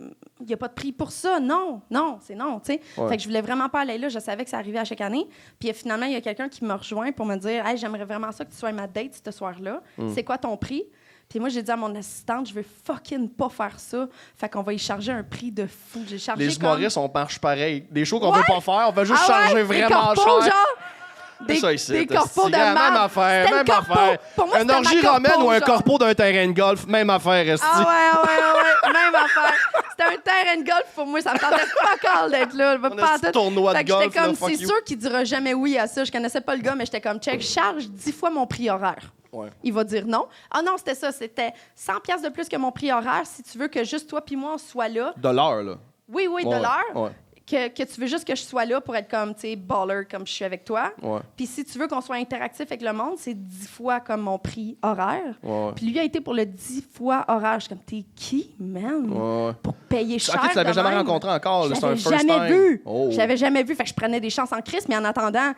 il n'y a pas de prix pour ça, non, c'est non, tu sais. Fait que je voulais vraiment pas aller là, je savais que ça arrivait à chaque année, puis finalement, il y a quelqu'un qui me rejoint pour me dire, hey, j'aimerais vraiment ça que tu sois ma date ce soir-là, c'est quoi ton prix? Puis moi, j'ai dit à mon assistante, je veux fucking pas faire ça. Fait qu'on va y charger un prix de fou. J'ai chargé les humoristes, on marche pareil. Des shows qu'on veut pas faire, on va juste charger vraiment cher. Genre, des corpos de même affaire. Un orgie romaine ou un corpo d'un terrain de golf, même affaire, esti. Ah ouais, même affaire. C'était un terrain de golf pour moi, ça me tentait pas calme d'être là. Un tournoi de golf, j'étais comme, c'est sûr qu'il dira jamais oui à ça. Je connaissais pas le gars, mais j'étais comme, check, charge 10 fois mon prix horaire. Il va dire non. Ah non, c'était ça. C'était 100 $ de plus que mon prix horaire si tu veux que juste toi puis moi, on soit là. De l'heure, là. Oui, de l'heure. Que tu veux juste que je sois là pour être comme, tu sais, baller comme je suis avec toi. Puis si tu veux qu'on soit interactif avec le monde, c'est 10 fois comme mon prix horaire. Puis lui a été pour le 10 fois horaire. Je suis comme, t'es qui, man? Pour payer cher. OK, tu l'avais jamais rencontré encore. Je l'avais jamais jamais vu. Fait que je prenais des chances en crise, mais en attendant...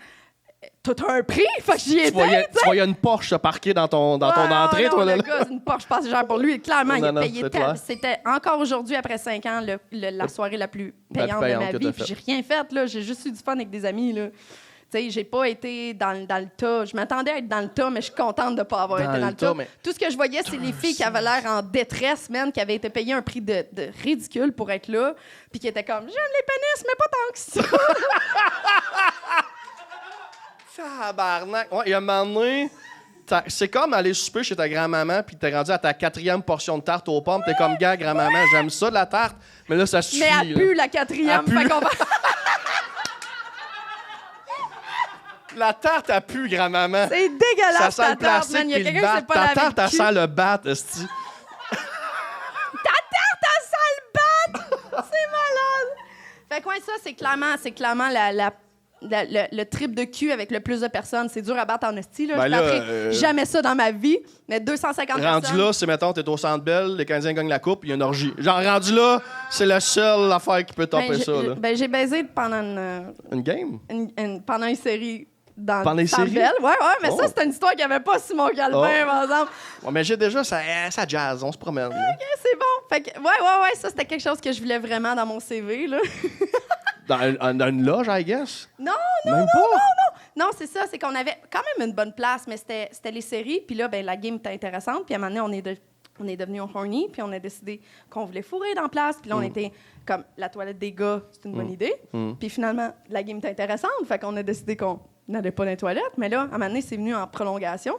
Tout un prix, fait que j'y étais. Tu voyais une Porsche parquée dans ton entrée, toi, là. Le gars, une Porsche passagère pour lui. Clairement, il a payé tel. C'était encore aujourd'hui, après 5 ans, la soirée la plus payante de ma vie. Puis j'ai rien fait, là. J'ai juste eu du fun avec des amis, là. Tu sais, j'ai pas été dans le tas. Je m'attendais à être dans le tas, mais je suis contente de pas avoir été dans le tas. Mais... Tout ce que je voyais, c'est les filles qui avaient l'air en détresse, man, qui avaient été payées un prix de ridicule pour être là, puis qui étaient comme, j'aime les pénis, mais pas tant que ça. Tabarnak. Il y a un moment donné, c'est comme aller souper chez ta grand-maman puis t'es rendu à ta 4e portion de tarte aux pommes. T'es comme, gars, grand-maman, j'aime ça, la tarte, mais là, ça suffit. Mais elle pue, la 4e. Fait qu'on va... La tarte, elle pue, grand-maman. C'est dégueulasse, ça sent le plastique tarte, man. Il y a quelqu'un qui sait pas ta tarte, elle sent le bat, esti. Ta tarte, elle sent le bat! C'est malade! Fait quoi, ça, c'est clairement le trip de cul avec le plus de personnes. C'est dur à battre en esti. Là. Je n'ai jamais ça dans ma vie. Mais 250 personnes... Rendu là, c'est, mettons, t'es au Centre Bell, les Canadiens gagnent la coupe, il y a une orgie. Genre, rendu là, c'est la seule affaire qui peut topper ça. Là. J'ai baisé pendant une game? Pendant une série dans pendant le Centre Bell. Ouais, mais ça, c'est une histoire qui n'avait pas Simon Galvin, par exemple. Ouais, mais j'ai déjà, ça jazz, on se promène. OK, c'est bon. Fait que, ouais, ça, c'était quelque chose que je voulais vraiment dans mon CV, là. Dans une loge, I guess? Non. Non, c'est ça. C'est qu'on avait quand même une bonne place, mais c'était les séries. Puis là, ben, la game était intéressante. Puis à un moment donné, on est devenus horny. Puis on a décidé qu'on voulait fourrer dans la place. Puis là, on était comme la toilette des gars, c'est une bonne idée. Puis finalement, la game était intéressante. Fait qu'on a décidé qu'on n'allait pas dans les toilettes. Mais là, à un moment donné, c'est venu en prolongation.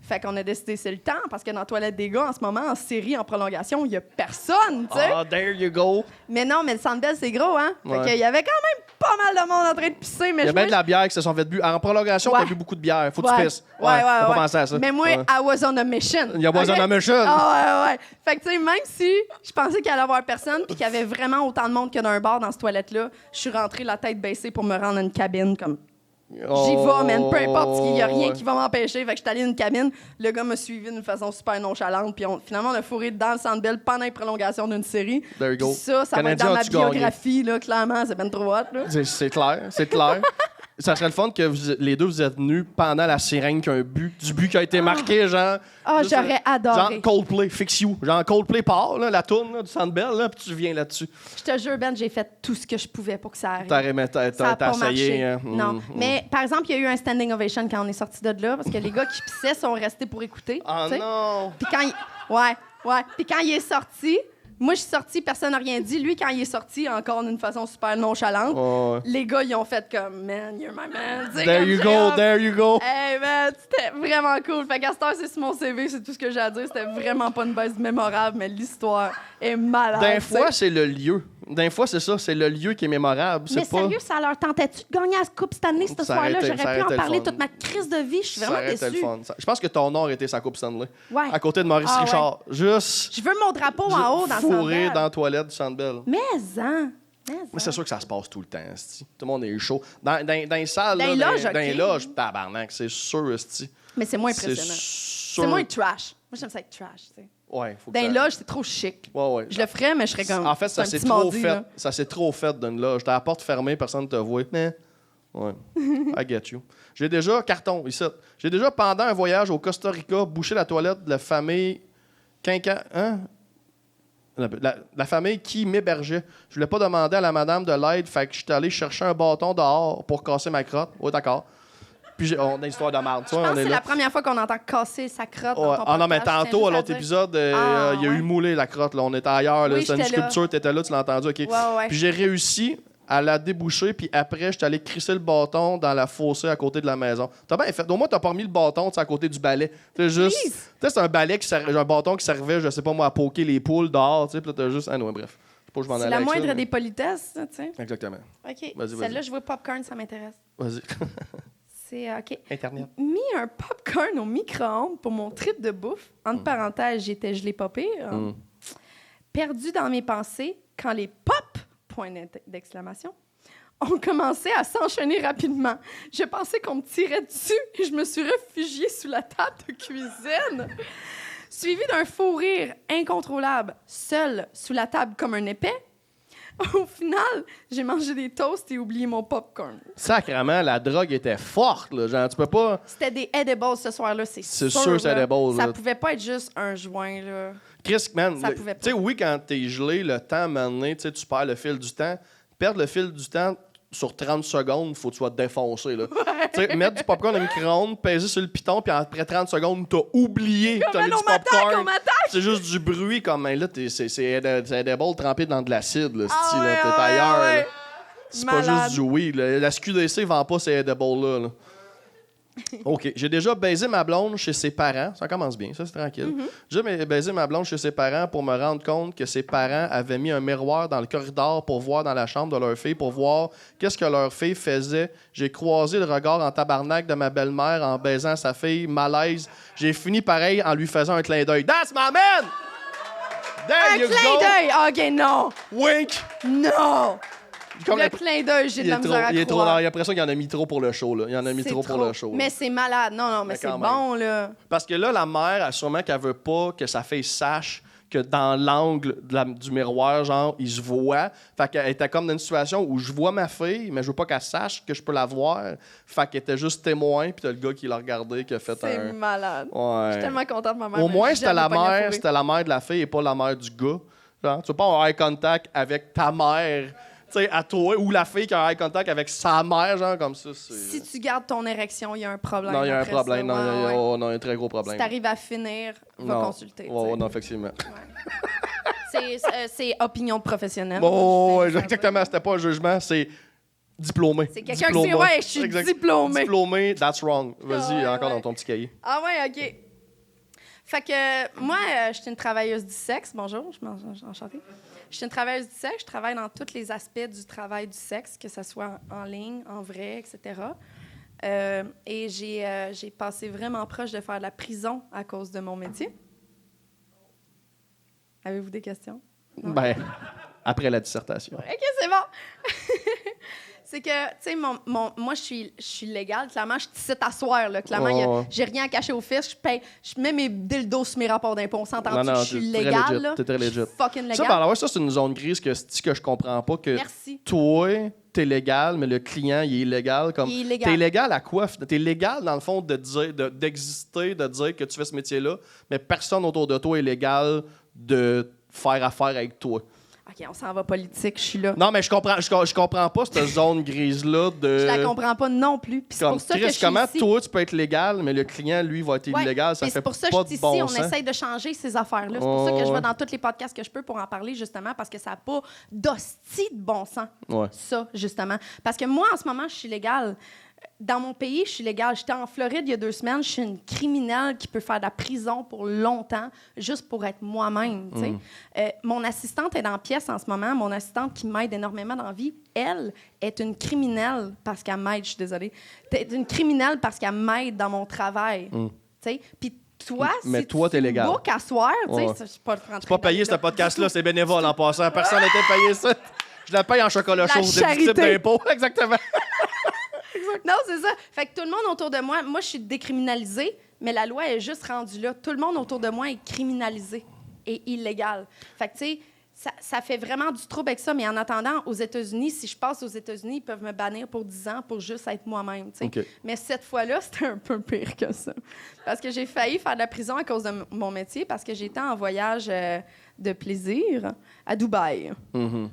Fait qu'on a décidé c'est le temps parce que dans la toilette des gars en ce moment en série en prolongation il y a personne, tu sais. Ah, there you go. Mais non, mais le Centre Bell c'est gros hein. Fait qu'il y avait quand même pas mal de monde en train de pisser mais il y a bien de la bière qui se sont fait bu en prolongation, t'as bu beaucoup de bière, faut que tu pisses. Ouais. Pas penser à ça. Mais moi I was on a mission. Il y a was on a mission. Ah ouais. Fait que tu sais même si je pensais qu'il allait y avoir personne puis qu'il y avait vraiment autant de monde que dans un bar dans cette toilette là, je suis rentrée la tête baissée pour me rendre à une cabine comme J'y vais, man. Peu importe, il n'y a rien qui va m'empêcher. Fait que je suis allée dans une cabine. Le gars m'a suivi d'une façon super nonchalante. Puis finalement, on a fourré dans le Centre Bell pendant les prolongations d'une série. There you go. Puis ça va être dans ma biographie, là, clairement. C'est ben trop hot, là. C'est clair. Ça serait le fun que les deux vous êtes venus pendant la sirène du but qui a été marqué, genre. Ah, j'aurais adoré. Genre Coldplay, Fix You. Genre Coldplay part, là, la tourne du Centre Bell, là, puis tu viens là-dessus. Je te jure, Ben, j'ai fait tout ce que je pouvais pour que ça arrive. T'as essayé. Hein? Non. Mais par exemple, il y a eu un standing ovation quand on est sorti de là, parce que les gars qui pissaient sont restés pour écouter. Oh non! Puis quand Puis quand il est sorti. Moi, je suis sortie, personne n'a rien dit. Lui, quand il est sorti, encore d'une façon super nonchalante, les gars, ils ont fait comme « Man, you're my man ». There you go. Hey, man, c'était vraiment cool. Fait qu'à cette heure, c'est sur mon CV, c'est tout ce que j'ai à dire. C'était vraiment pas une baisse mémorable, mais l'histoire est malade. D'un fois, c'est le lieu. D'un fois, c'est ça, c'est le lieu qui est mémorable. Mais sérieux, ça leur tentait-tu de gagner la Coupe Stanley ce soir-là? J'aurais pu en parler toute ma crise de vie. Je suis vraiment déçue. Le fun. Je pense que ton nom aurait été sa Coupe Stanley. Ouais. À côté de Maurice Richard. Ouais. Juste... Je veux mon drapeau en haut dans le Centre Bell. Dans la toilette du Centre Bell. Mais c'est sûr que ça se passe tout le temps, esti. Tout le monde est chaud. Dans les salles, dans les loges, tabarnak, c'est sûr, esti. Mais c'est moins impressionnant. C'est moins trash. Moi, j'aime ça être trash, tu sais. Ouais, faut que dans les loges, c'est trop chic. Ouais. Je le ferais, mais je serais comme. En fait, ça s'est trop fait. Là. Ça s'est trop fait d'une loge. T'as la porte fermée, personne ne te voit. Mais, ouais. I get you. J'ai déjà, carton, ici. J'ai déjà, pendant un voyage au Costa Rica, bouché la toilette de la famille Hein? La famille qui m'hébergeait. Je voulais pas demander à la madame de l'aide, fait que je suis allé chercher un bâton dehors pour casser ma crotte. Oui, d'accord. Puis on a une histoire de merde. Je pense que c'est la première fois qu'on entend casser sa crotte. Ouais. Ah non, mais tantôt, à l'autre épisode, il y a eu moulé la crotte. Là. On était ailleurs. Oui, c'était une sculpture, t'étais là, tu l'as entendu. OK. Ouais. Puis j'ai réussi à la déboucher, puis après, je suis allé crisser le bâton dans la fossée à côté de la maison. T'as bien fait. Au moins, t'as pas remis le bâton à côté du balai. T'as juste. C'est un balai un bâton qui servait, je sais pas moi, à poker les poules dehors. Puis là, t'as juste. Ah non, bref. C'est la moindre des politesses, tu sais. Exactement. OK. Celle-là, je vois popcorn, ça m'intéresse. Vas-y. C'est OK. Internet. Mis un popcorn au micro-ondes pour mon trip de bouffe. Entre parenthèses, j'étais gelé pas pire. Perdu dans mes pensées quand les pop, point d'exclamation, ont commencé à s'enchaîner rapidement. Je pensais qu'on me tirait dessus et je me suis réfugiée sous la table de cuisine. Suivi d'un fou rire incontrôlable, seul sous la table comme un épais. Au final, j'ai mangé des toasts et oublié mon popcorn. Sacrément, la drogue était forte, là. Genre, tu peux pas... C'était des edibles ce soir-là, c'est sûr. C'est sûr, c'est edibles. Ça pouvait pas être juste un joint, là. Chris, man, ça pouvait pas. Tu sais, oui, quand t'es gelé, le temps, maintenant, tu perds le fil du temps. Perdre le fil du temps sur 30 secondes, il faut que tu sois défoncé, là. Ouais. Mettre du popcorn au micro-ondes, peser sur le piton, puis après 30 secondes, t'as oublié que t'as mis du popcorn. C'est juste du bruit, comme là, c'est edible trempé dans de l'acide, là, t'es ailleurs. Là. C'est pas juste du weed. La SQDC vend pas ces edibles-là. Là. OK. J'ai déjà baisé ma blonde chez ses parents. Ça commence bien, ça, c'est tranquille. J'ai baisé ma blonde chez ses parents pour me rendre compte que ses parents avaient mis un miroir dans le corridor pour voir dans la chambre de leur fille, pour voir qu'est-ce que leur fille faisait. J'ai croisé le regard en tabarnak de ma belle-mère en baisant sa fille. Malaise. J'ai fini pareil en lui faisant un clin d'œil. That's my man! There you go! Un clin d'œil! OK, non! Wink! Non! Le clin d'œil, j'ai de la misère à croire. Il y a l'impression qu'il en a mis trop pour le show. Là. Il en a mis trop pour le show. Mais c'est malade. Non, mais c'est bon, là. Parce que là, la mère, elle, sûrement qu'elle veut pas que sa fille sache que dans l'angle du miroir, genre, il se voit. Fait qu'elle était comme dans une situation où je vois ma fille, mais je veux pas qu'elle sache que je peux la voir. Fait qu'elle était juste témoin, puis t'as le gars qui l'a regardé, qui a fait C'est malade. Ouais. Je suis tellement contente de ma mère. Au moins, c'était la mère de la fille et pas la mère du gars. Genre, tu veux pas avoir eye contact avec ta mère... T'sais, à toi, ou la fille qui a un eye contact avec sa mère, genre comme ça. Si tu gardes ton érection, il y a un problème. Non, il y a un problème. Ça. Non, il y a un très gros problème. Si t'arrives à finir, va consulter. Non, effectivement. Ouais. C'est opinion de professionnel. Exactement. C'était pas un jugement, c'est diplômé. C'est quelqu'un qui dit, ouais, je suis diplômé. Diplômé, that's wrong. Vas-y, encore dans ton petit cahier. Ah ouais, OK. Fait que moi, je suis une travailleuse du sexe. Bonjour, je suis enchantée. Je suis une travailleuse du sexe. Je travaille dans tous les aspects du travail du sexe, que ce soit en ligne, en vrai, etc. Et j'ai passé vraiment proche de faire de la prison à cause de mon métier. Avez-vous des questions? Non? Ben, après la dissertation. OK, c'est bon. c'est que, tu sais, moi, je suis légale. Clairement, je suis t'asseoir, là. Clairement, j'ai rien à cacher au fisc. Je mets mes dildos sur mes rapports d'impôts. On s'entend que je suis légale, là. T'es très legit. Je suis fucking légale. Ça, par la way, ça, c'est une zone grise que je comprends pas. Que Merci. Toi, t'es légal, mais le client, il est illégal. Comme, il est illégal. T'es légal à quoi? T'es légal, dans le fond, d'exister, de dire que tu fais ce métier-là, mais personne autour de toi est légal de faire affaire avec toi. OK, on s'en va politique, je suis là. Non, mais je comprends pas cette zone grise-là de... Je la comprends pas non plus. Puis c'est pour ça que je suis comment ici. toi, tu peux être légal, mais le client, lui, va être illégal? Ça fait pas de bon sens. C'est pour ça que je suis ici. On essaye de changer ces affaires-là. C'est pour ça que je vais dans tous les podcasts que je peux pour en parler, justement, parce que ça n'a pas d'hostie de bon sens. Ouais. Ça, justement. Parce que moi, en ce moment, je suis légale. Dans mon pays, je suis légale. J'étais en Floride il y a 2 semaines. Je suis une criminelle qui peut faire de la prison pour longtemps, juste pour être moi-même. Mon assistante est dans la pièce en ce moment. Mon assistante qui m'aide énormément dans la vie, elle est une criminelle parce qu'elle m'aide. Je suis désolée. T'es une criminelle parce qu'elle m'aide dans mon travail. Puis toi, mais si toi, t'es légal. book à soir, c'est pas C'est pas payé, ce podcast-là. C'est bénévole en passant. Personne n'a été payé ça. Je la paye en chocolat chaud, déductible d'impôt. Exactement. Non, c'est ça. Fait que tout le monde autour de moi, je suis décriminalisée, mais la loi est juste rendue là. Tout le monde autour de moi est criminalisé et illégal. Fait que, tu sais, ça fait vraiment du trouble avec ça. Mais en attendant, aux États-Unis, si je passe aux États-Unis, ils peuvent me bannir pour 10 ans pour juste être moi-même. Okay. Mais cette fois-là, c'était un peu pire que ça. Parce que j'ai failli faire de la prison à cause de mon métier, parce que j'étais en voyage de plaisir à Dubaï. Mm-hmm.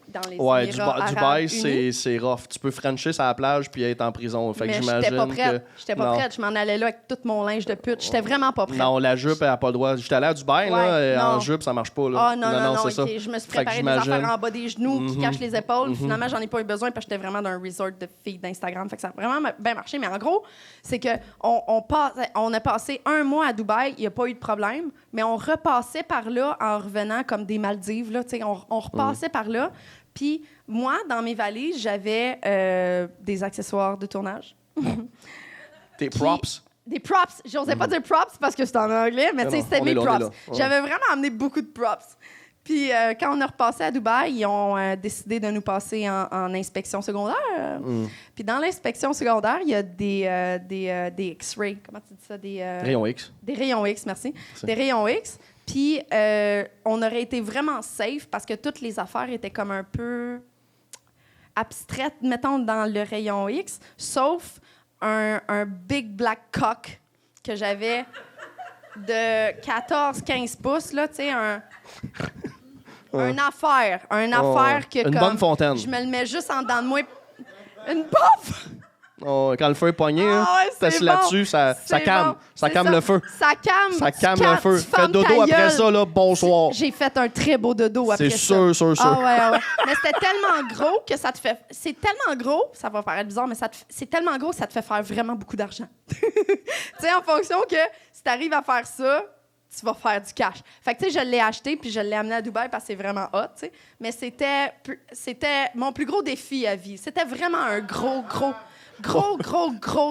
Dans les Émirats Dubaï, Unis. c'est rough. Tu peux franchir sur la plage puis être en prison. Fait que j'imagine j'étais pas prête. Je m'en allais là avec tout mon linge de pute. J'étais vraiment pas prête. Non, la jupe, elle n'a pas le droit. J'étais allé à Dubaï, en jupe, ça marche pas. Là. Ah non, c'est ça. Je me suis préparé des affaires en bas des genoux qui cachent les épaules. Finalement, j'en ai pas eu besoin parce que j'étais vraiment dans un resort de filles d'Instagram. Fait que ça a vraiment bien marché. Mais en gros, c'est que on a passé 1 mois à Dubaï. Il n'y a pas eu de problème. Mais on repassait par là en revenant comme des Maldives. Là, on repassait par là. Puis moi, dans mes valises, j'avais des accessoires de tournage. Tes props? Des props. J'osais pas dire props parce que c'était en anglais, mais c'était mes props. J'avais vraiment amené beaucoup de props. Puis quand on a repassé à Dubaï, ils ont décidé de nous passer en inspection secondaire. Puis dans l'inspection secondaire, il y a des X-rays. Comment tu dis ça? Rayons X. Des rayons X, merci. Des rayons X. Puis, on aurait été vraiment safe parce que toutes les affaires étaient comme un peu abstraites, mettons, dans le rayon X, sauf un big black cock que j'avais de 14-15 pouces, là, tu sais, une affaire que une comme... bonne fontaine. Je me le mets juste en dedans de moi. Une pof! Oh, quand le feu est pogné, t'es assis là-dessus, ça calme. Bon. Ça calme le feu. Ça calme. Ça calme le feu. Fais dodo après ça, là, bonsoir. J'ai fait un très beau dodo après ça. C'est sûr. Ah ouais. Mais c'était tellement gros que ça te fait... C'est tellement gros, ça va paraître bizarre, mais c'est tellement gros que ça te fait faire vraiment beaucoup d'argent. Tu sais, en fonction que si t'arrives à faire ça, tu vas faire du cash. Fait que, tu sais, je l'ai acheté puis je l'ai amené à Dubaï parce que c'est vraiment hot, tu sais. Mais c'était mon plus gros défi à vie. C'était vraiment un gros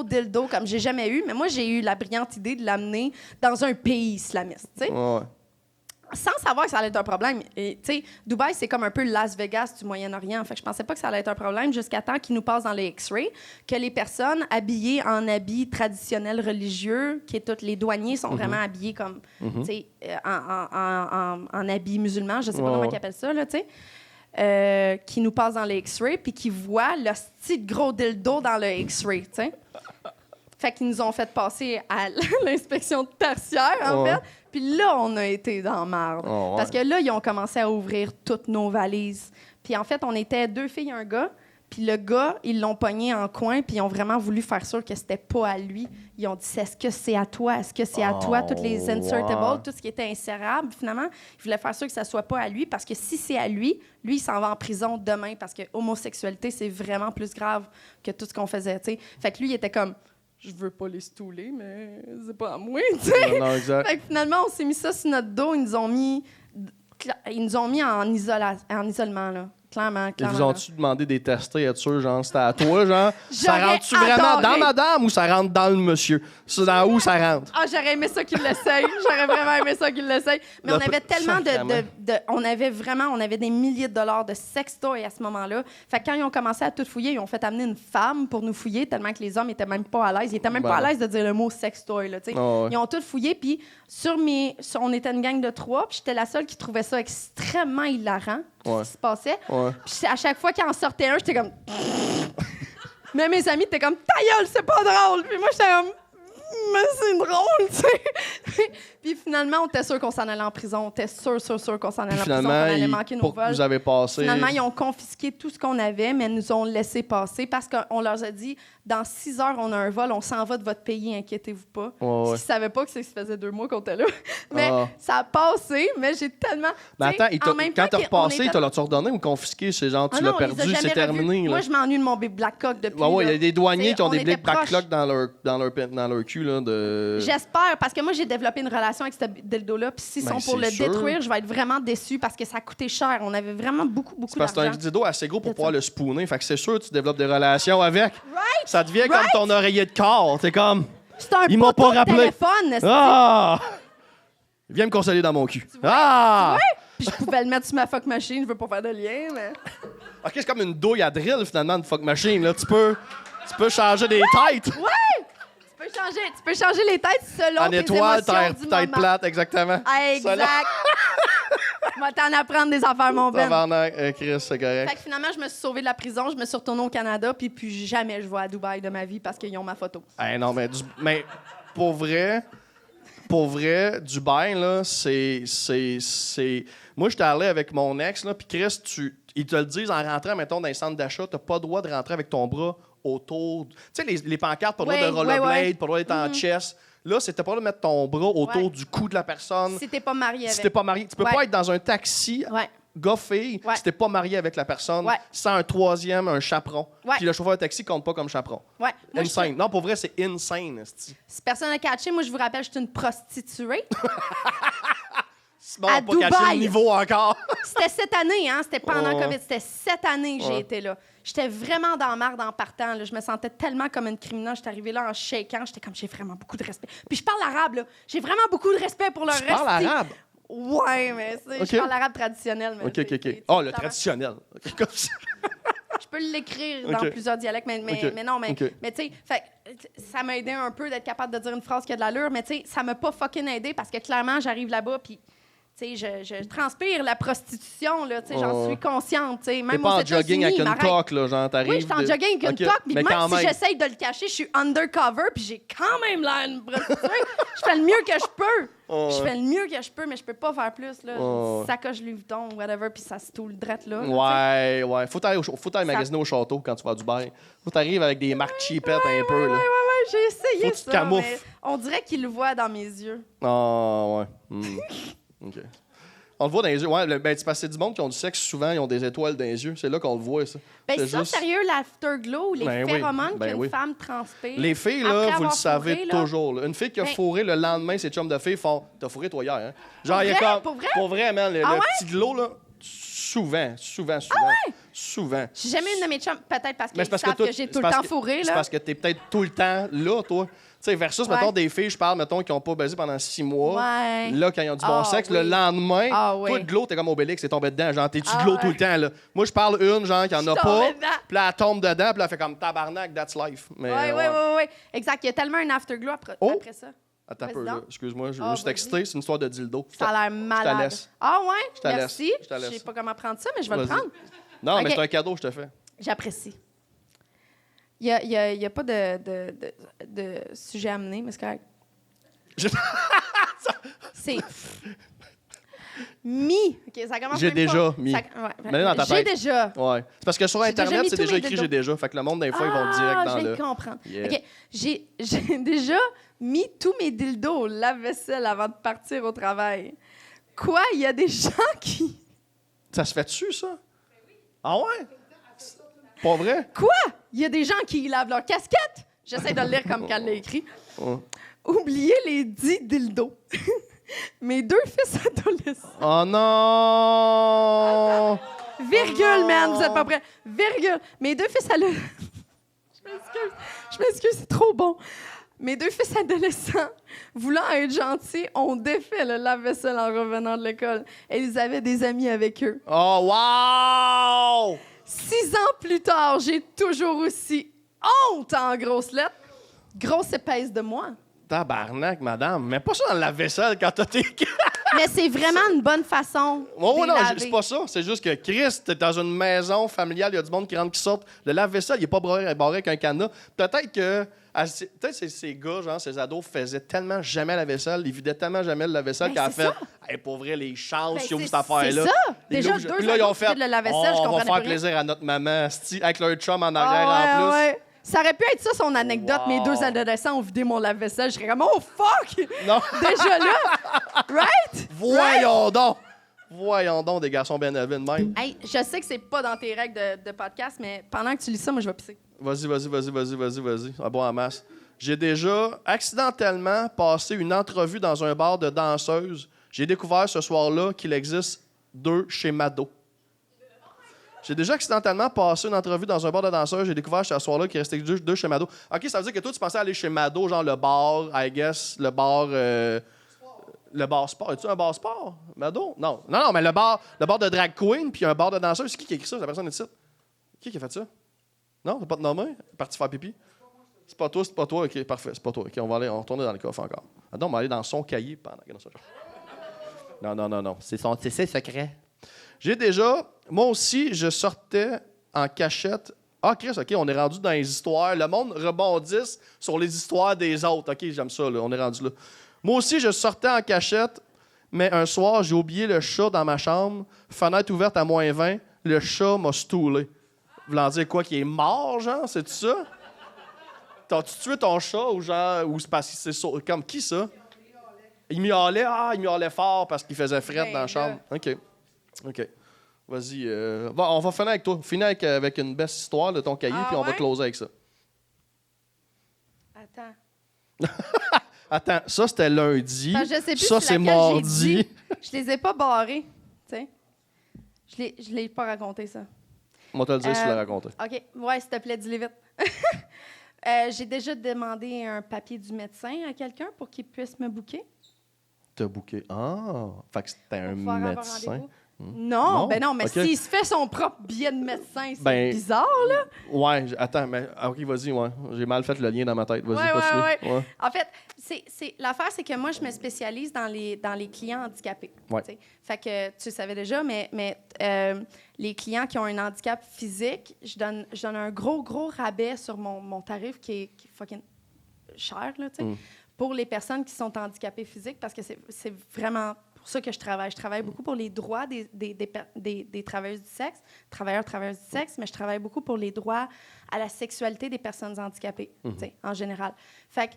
dildo comme j'ai jamais eu. Mais moi, j'ai eu la brillante idée de l'amener dans un pays islamiste, tu sais. Ouais. Sans savoir que ça allait être un problème. Et, tu sais, Dubaï, c'est comme un peu le Las Vegas du Moyen-Orient. Fait que je pensais pas que ça allait être un problème jusqu'à temps qu'ils nous passent dans les X-rays, que les personnes habillées en habits traditionnels religieux, qui toutes les douaniers sont vraiment habillés comme, tu sais, en habits musulmans, je sais pas comment ils appellent ça, là, tu sais. Qui nous passent dans les X-rays, puis qui voient le style gros dildo dans le X-ray, tu sais. Fait qu'ils nous ont fait passer à l'inspection tertiaire, en fait. Puis là, on a été dans la marde. Parce que là, ils ont commencé à ouvrir toutes nos valises. Puis en fait, on était 2 filles et un gars. Puis le gars, ils l'ont pogné en coin, puis ils ont vraiment voulu faire sûr que c'était pas à lui. Ils ont dit, est-ce que c'est à toi? Est-ce que c'est à toi? Toutes les insertables, tout ce qui était insérable, finalement, ils voulaient faire sûr que ça soit pas à lui, parce que si c'est à lui, il s'en va en prison demain, parce que l'homosexualité, c'est vraiment plus grave que tout ce qu'on faisait, tu sais. Fait que lui, il était comme... Je veux pas les stouler, mais c'est pas à moi, tu sais. Non, exact. Fait que finalement, on s'est mis ça sur notre dos. Ils nous ont mis en isolement, là. Clairement. Ils vous ont-tu demandé des tests, être sûr, genre, c'était à toi, genre? Ça J'aurais rentre-tu vraiment adoré. dans madame ou ça rentre dans le monsieur? C'est dans où ça rentre? Ah, j'aurais aimé ça qu'il l'essaye. J'aurais vraiment aimé ça qu'il l'essaye. Mais on avait tellement on avait des milliers de dollars de sextoys à ce moment-là. Fait que quand ils ont commencé à tout fouiller, ils ont fait amener une femme pour nous fouiller, tellement que les hommes étaient même pas à l'aise. Ils étaient même pas à l'aise de dire le mot sextoy, là, tu sais. Oh, ouais. Ils ont tout fouillé, puis on était une gang de 3, puis j'étais la seule qui trouvait ça extrêmement hilarant, ce qui se passait. Ouais. Puis à chaque fois qu'il en sortait un, j'étais comme... Mais mes amis étaient comme « Ta gueule, c'est pas drôle! » Puis moi, j'étais comme... Mais c'est drôle, tu sais. Puis finalement, on était sûr qu'on s'en allait en prison. On était sûr qu'on s'en allait en prison, qu'on allait manquer nos vols. Vous avez passé... Finalement, ils ont confisqué tout ce qu'on avait, mais nous ont laissé passer parce qu'on leur a dit, dans 6 heures, on a un vol, on s'en va de votre pays, inquiétez-vous pas. Ouais. Ils ne savaient pas que ça faisait 2 mois qu'on était là. Mais ça a passé, mais j'ai tellement... Mais attends, quand t'as repassé, t'as ordonné ou confisqué? C'est genre, tu l'as perdu, c'est terminé. Moi, je m'ennuie de mon Big Black Cock depuis. Il y a des douaniers qui ont des Big Black Cock dans leur cul. Là, de... J'espère, parce que moi, j'ai développé une relation avec ce dildo-là. Puis s'ils sont pour le détruire, je vais être vraiment déçue parce que ça a coûté cher. On avait vraiment beaucoup d'argent. Parce que c'est un dildo assez gros pour pouvoir le spooner. Fait que c'est sûr que tu développes des relations avec. Right? Ça devient comme ton oreiller de corps. T'es comme... C'est un Ils m'ont pas rappelé. Téléphone. Ah! Viens me consoler dans mon cul. Ah! Puis je pouvais le mettre sur ma fuck machine. Je veux pas faire de lien, mais... OK, c'est comme une douille à drill, finalement, une fuck machine. Là. Tu peux changer des têtes. Ouais! Tu peux changer les têtes selon en tes étoile, émotions du tête moment. plate, exactement. Exact. Je vais t'en apprendre des affaires, mon Ben. Tabarnak, Chris, c'est correct. Fait que finalement, je me suis sauvée de la prison, je me suis retournée au Canada, puis plus jamais je vais à Dubaï de ma vie parce qu'ils ont ma photo. Non, mais pour vrai, Dubaï, là, c'est... Moi, j'étais allé avec mon ex, là, puis Chris, ils te le disent en rentrant, mettons, dans un centre d'achat, t'as pas le droit de rentrer avec ton bras autour... Tu sais, les pancartes, pas le droit de rollerblade, pas le droit d'être en chest. Là, c'était pas le droit de mettre ton bras autour du cou de la personne. Si t'es pas marié avec. Si t'es pas marié. Tu peux pas être dans un taxi, gars-fille, si t'es pas marié avec la personne, sans un troisième, un chaperon. Puis le chauffeur de taxi compte pas comme chaperon. Insane. Non, pour vrai, c'est insane. Si personne n'a catché, moi, je vous rappelle, je suis une prostituée. C'est bon, pas caché le niveau encore. C'était cette année, hein? C'était pendant COVID. C'était cette année que j'ai été là. J'étais vraiment dans la marde en partant. Là. Je me sentais tellement comme une criminelle. J'étais arrivée là en shakant. J'étais comme, j'ai vraiment beaucoup de respect. Puis je parle arabe, là. J'ai vraiment beaucoup de respect pour le reste. Tu parles arabe? Ouais, mais je parle arabe traditionnel. Mais OK. Oh, le traditionnel. Je peux l'écrire dans plusieurs dialectes, mais non, mais tu sais, ça m'a aidé un peu d'être capable de dire une phrase qui a de l'allure, mais tu sais, ça m'a pas fucking aidé parce que clairement, j'arrive là-bas, puis tu sais, je transpire la prostitution, là, tu sais, j'en suis consciente, tu sais. Même pas en jogging avec une toque, là, genre, t'arrives... Oui, je suis en jogging avec une toque, puis même si j'essaye de le cacher, je suis undercover, puis j'ai quand même l'air d'une prostituée. Je fais le mieux que je peux. Je fais le mieux que je peux, mais je peux pas faire plus, là. Sacoche Louis Vuitton, whatever, puis ça se toule drette, là. Ouais. Faut aller magasiner au château quand tu vas à Dubaï. Faut t'arriver avec des marques cheapettes un peu, là. Ouais, j'ai essayé ça, mais camoufles. on dirait qu'il le voit dans mes yeux. Ah, ouais. OK. On le voit dans les yeux. Ouais, c'est parce que c'est du monde qui ont du sexe, souvent, ils ont des étoiles dans les yeux. C'est là qu'on le voit, ça. Ben, c'est ça, sérieux, l'afterglow, les phéromones qu'une femme transpire. Les filles, là, vous le savez toujours. Là. Une fille qui a fourré le lendemain, ses chums de filles font « T'as fourré, toi, hier, hein? » Genre, il y a comme... Pour vrai, man, le petit glow, là, souvent. Souvent. J'ai jamais une de mes chums, peut-être parce qu'ils savent que j'ai tout le temps fourré, là. C'est parce que t'es peut-être tout le temps là, toi. Tu sais, versus, mettons, des filles, je parle, mettons, qui n'ont pas baisé pendant 6 mois. Ouais. Là, quand ils ont du bon sexe, le lendemain, toi, de glow, t'es comme Obélix, t'es tombé dedans. Genre, t'es-tu glow tout le temps, là? Moi, je parle une, genre, qui en a pas. Puis là, elle tombe dedans, puis là, elle fait comme tabarnak, that's life. Ouais. Exact. Il y a tellement un afterglow après ça. Attends un peu, là. Excuse-moi, je me suis excité. C'est une histoire de dildo. Ça a l'air malade. Je te laisse. Ah ouais? Merci. Je te laisse. Je sais pas comment prendre ça, mais je vais le prendre. Non, mais c'est un cadeau que je te fais. J'apprécie. Il y a pas de sujet à amener, mais c'est correct. C'est... OK, ça commence. J'ai déjà mis. J'ai déjà. Ouais. C'est parce que sur Internet, c'est déjà écrit « j'ai déjà ». Fait que le monde, des fois, ils vont direct dans le... je vais comprendre. OK. J'ai déjà mis tous mes dildos au lave-vaisselle avant de partir au travail. Quoi? Il y a des gens qui... Ça se fait dessus, ça? Ah ouais? Pas vrai? Quoi? Il y a des gens qui lavent leur casquette? J'essaie de le lire comme qu'elle l'a écrit. Oubliez les 10 dildos. Mes 2 fils adolescents. Oh non! Virgule, man, vous êtes pas prêts. Virgule. Mes deux fils adolescents... Je m'excuse, c'est trop bon. Mes deux fils adolescents, voulant être gentils, ont défait le lave-vaisselle en revenant de l'école. Et ils avaient des amis avec eux. Oh, wow! 6 ans plus tard, j'ai toujours aussi honte en grosses lettres. Grosse épaisse de moi. Tabarnak, madame. Mais pas ça dans le lave-vaisselle quand t'as tes... Mais c'est vraiment une bonne façon de non, laver. c'est pas ça. C'est juste que Chris, t'es dans une maison familiale, il y a du monde qui rentre, qui sort. Le lave-vaisselle, il est pas barré avec un cadenas. Peut-être que ces gars, genre, ces ados, faisaient tellement jamais la vaisselle, ils vidaient tellement jamais le lave-vaisselle qu'à fait, hey, pour vrai, les chances qu'ils ouvrent cette affaire-là. C'est ça. Déjà, deux là, ils ont fait le lave-vaisselle, je on comprenais va faire plus plaisir à notre maman, avec leur chum en arrière en plus. Ouais. Ça aurait pu être ça, son anecdote. Mes deux adolescents ont vidé mon lave-vaisselle. Je serais comme, oh fuck! Non. Déjà là! Right? Voyons donc, des garçons bien élevés de même. Hey, je sais que c'est pas dans tes règles de podcast, mais pendant que tu lis ça, moi, je vais pisser. Vas-y. À boire en masse. J'ai déjà accidentellement passé une entrevue dans un bar de danseuses. J'ai découvert ce soir-là qu'il existe 2 chez Mado. J'ai déjà accidentellement passé une entrevue dans un bar de danseurs. J'ai découvert ce soir-là qu'il restait 2 chez Mado. OK, ça veut dire que toi, tu pensais aller chez Mado, genre le bar, I guess, le bar sport. Es-tu un bar sport, Mado? Non, mais le bar de drag queen puis un bar de danseurs. C'est qui a écrit ça? La personne est ici. Qui a fait ça? Non, t'as pas de nommer? Parti faire pipi? C'est pas toi. OK, parfait, c'est pas toi. OK, on va retourner dans le coffre encore. Attends, on va aller dans son cahier pendant que Non. C'est secret. J'ai déjà... Moi aussi, je sortais en cachette. Ah, Chris, OK, on est rendu dans les histoires. Le monde rebondisse sur les histoires des autres. OK, j'aime ça, là. On est rendu là. Moi aussi, je sortais en cachette, mais un soir, j'ai oublié le chat dans ma chambre. Fenêtre ouverte à -20. Le chat m'a stoulé. Voulant dire quoi? Qu'il est mort, genre? C'est-tu ça? T'as-tu tué ton chat ou genre... Ou c'est parce que c'est comme qui, ça? Il miaulait. Il miaulait fort parce qu'il faisait frette dans la chambre. OK. Vas-y. On va finir avec toi. Finir avec une belle histoire de ton cahier, puis on va closer avec ça. Attends, ça, c'était lundi. Ben, je sais plus ça, c'est mardi. Je les ai pas barrés. Tu sais. Je l'ai pas raconté, ça. Moi, te le dire si tu l'as raconté. OK. Ouais, s'il te plaît, dis-le vite. J'ai déjà demandé un papier du médecin à quelqu'un pour qu'il puisse me booker. T'as booké. Ah! Fait que c'était un médecin. Non, mais s'il se fait son propre billet de médecin, c'est bizarre, là. Ouais, attends, mais OK, vas-y, ouais. J'ai mal fait le lien dans ma tête. Vas-y, continue. Ouais. En fait, l'affaire, c'est que moi, je me spécialise dans les clients handicapés. Ouais. T'sais. Fait que tu le savais déjà, mais les clients qui ont un handicap physique, je donne un gros rabais sur mon tarif qui est fucking cher, là, tu sais, pour les personnes qui sont handicapées physiques, parce que c'est vraiment pour ça que je travaille. Je travaille beaucoup pour les droits des travailleuses du sexe, travailleuses du sexe, mais je travaille beaucoup pour les droits à la sexualité des personnes handicapées, en général. Fait que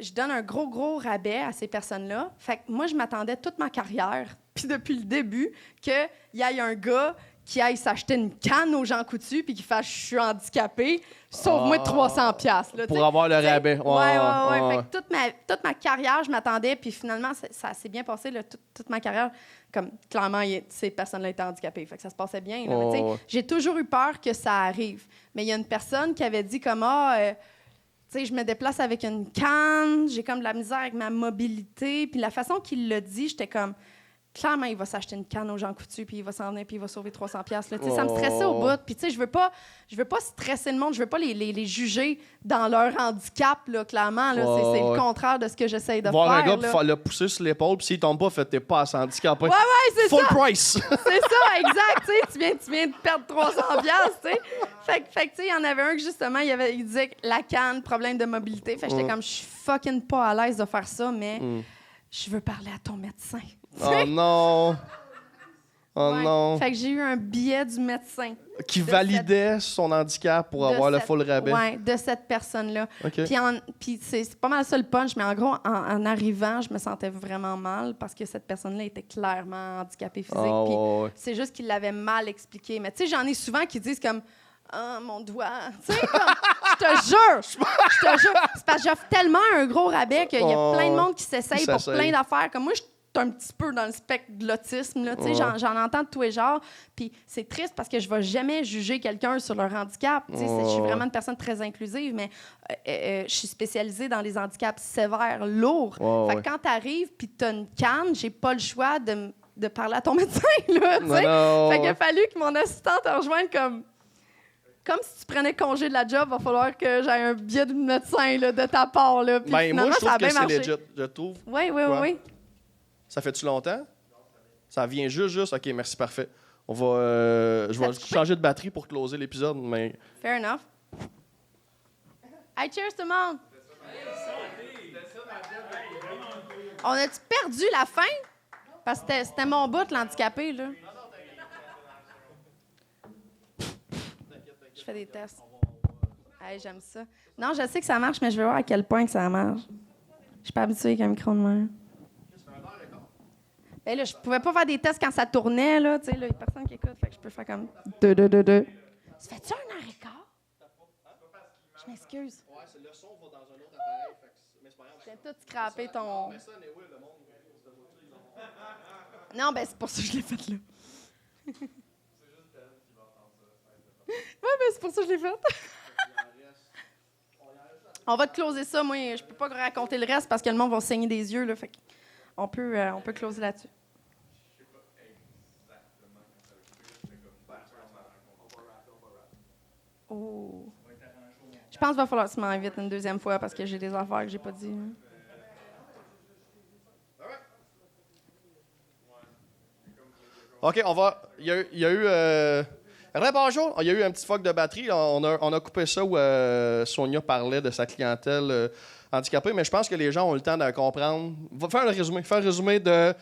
je donne un gros rabais à ces personnes-là. Fait que moi, je m'attendais toute ma carrière, puis depuis le début, qu'il y ait un gars qui aille s'acheter une canne aux Jean Coutu puis qui fasse « je suis handicapé », sauve-moi de 300 $. Pour avoir le rabais. Ouais. Fait que toute ma carrière, je m'attendais, puis finalement, ça s'est bien passé, là, toute ma carrière. Comme, clairement, ces personnes-là étaient handicapées. Fait que ça se passait bien. Là, mais, j'ai toujours eu peur que ça arrive. Mais il y a une personne qui avait dit comme « je me déplace avec une canne, j'ai comme de la misère avec ma mobilité. » Puis la façon qu'il l'a dit, j'étais comme... Clairement, il va s'acheter une canne aux Jean Coutu, puis il va s'en venir, puis il va sauver 300 $. Là. Ça me stressait au bout. Puis, je veux pas stresser le monde. Je veux pas les juger dans leur handicap, là, clairement. Là. C'est le contraire de ce que j'essaye de voir faire. Voir un gars, puis le pousser sur l'épaule, puis s'il tombe pas, t'es pas assez handicapé. Ouais, c'est Full ça. price. C'est ça, exact. Tu viens de perdre 300 $, tu sais. Fait que, il y en avait un que, justement, il disait que la canne, problème de mobilité. Fait que j'étais comme, je suis fucking pas à l'aise de faire ça, mais je veux parler à ton médecin. Oh non! Non! Fait que j'ai eu un billet du médecin. Qui validait son handicap pour avoir le full rabais. Oui, de cette personne-là. Okay. Puis c'est pas mal ça le punch, mais en gros, en arrivant, je me sentais vraiment mal parce que cette personne-là était clairement handicapée physique. C'est juste qu'il l'avait mal expliqué. Mais tu sais, j'en ai souvent qui disent comme... Ah, mon doigt. Tu sais, comme, je te jure. C'est parce que j'offre tellement un gros rabais qu'il y a plein de monde qui s'essaye pour plein d'affaires. Comme moi, je suis suis un petit peu dans le spectre de l'autisme. Là, j'en entends de tous les genres. Puis c'est triste parce que je ne vais jamais juger quelqu'un sur leur handicap. Je suis vraiment une personne très inclusive, mais je suis spécialisée dans les handicaps sévères, lourds. Fait que quand tu arrives puis tu as une canne, j'ai pas le choix de parler à ton médecin. Là, fait qu'il a fallu que mon assistante te rejoigne comme si tu prenais congé de la job, il va falloir que j'aie un billet de médecin là, de ta part. Là. Puis moi, je trouve que c'est legit. Je trouve. Oui. Ça fait-tu longtemps? Ça vient juste. OK, merci, parfait. On va, je vais changer de batterie pour closer l'épisode, mais... Fair enough. Hey, cheers tout le monde! On a-tu perdu la fin? Parce que c'était mon bout, l'handicapé, là. Je fais des tests. Hey, j'aime ça. Non, je sais que ça marche, mais je veux voir à quel point que ça marche. Je suis pas habituée avec un micro de main. Ben là, je pouvais pas faire des tests quand ça tournait, là. Tu sais, là, il y a personne qui écoute, fait que je peux faire comme 2. Ça fait-tu un heure et quart? Je m'excuse. Ouais, le son va dans un autre appareil, mais c'est pas grave. J'ai tout scrappé ton... Non, ben c'est pour ça que je l'ai fait, là. Ouais, ben c'est pour ça que je l'ai fait. On va te closer ça. Moi, je peux pas raconter le reste parce que le monde va saigner des yeux, là. Fait on peut closer là-dessus. Oh. Je pense qu'il va falloir que tu m'invites une deuxième fois parce que j'ai des affaires que j'ai pas dit. OK, on va... Il y a eu... bonjour! Il y a eu un petit fuck de batterie. On a coupé ça où Sonia parlait de sa clientèle handicapée, mais je pense que les gens ont le temps de comprendre. Va faire un résumé de...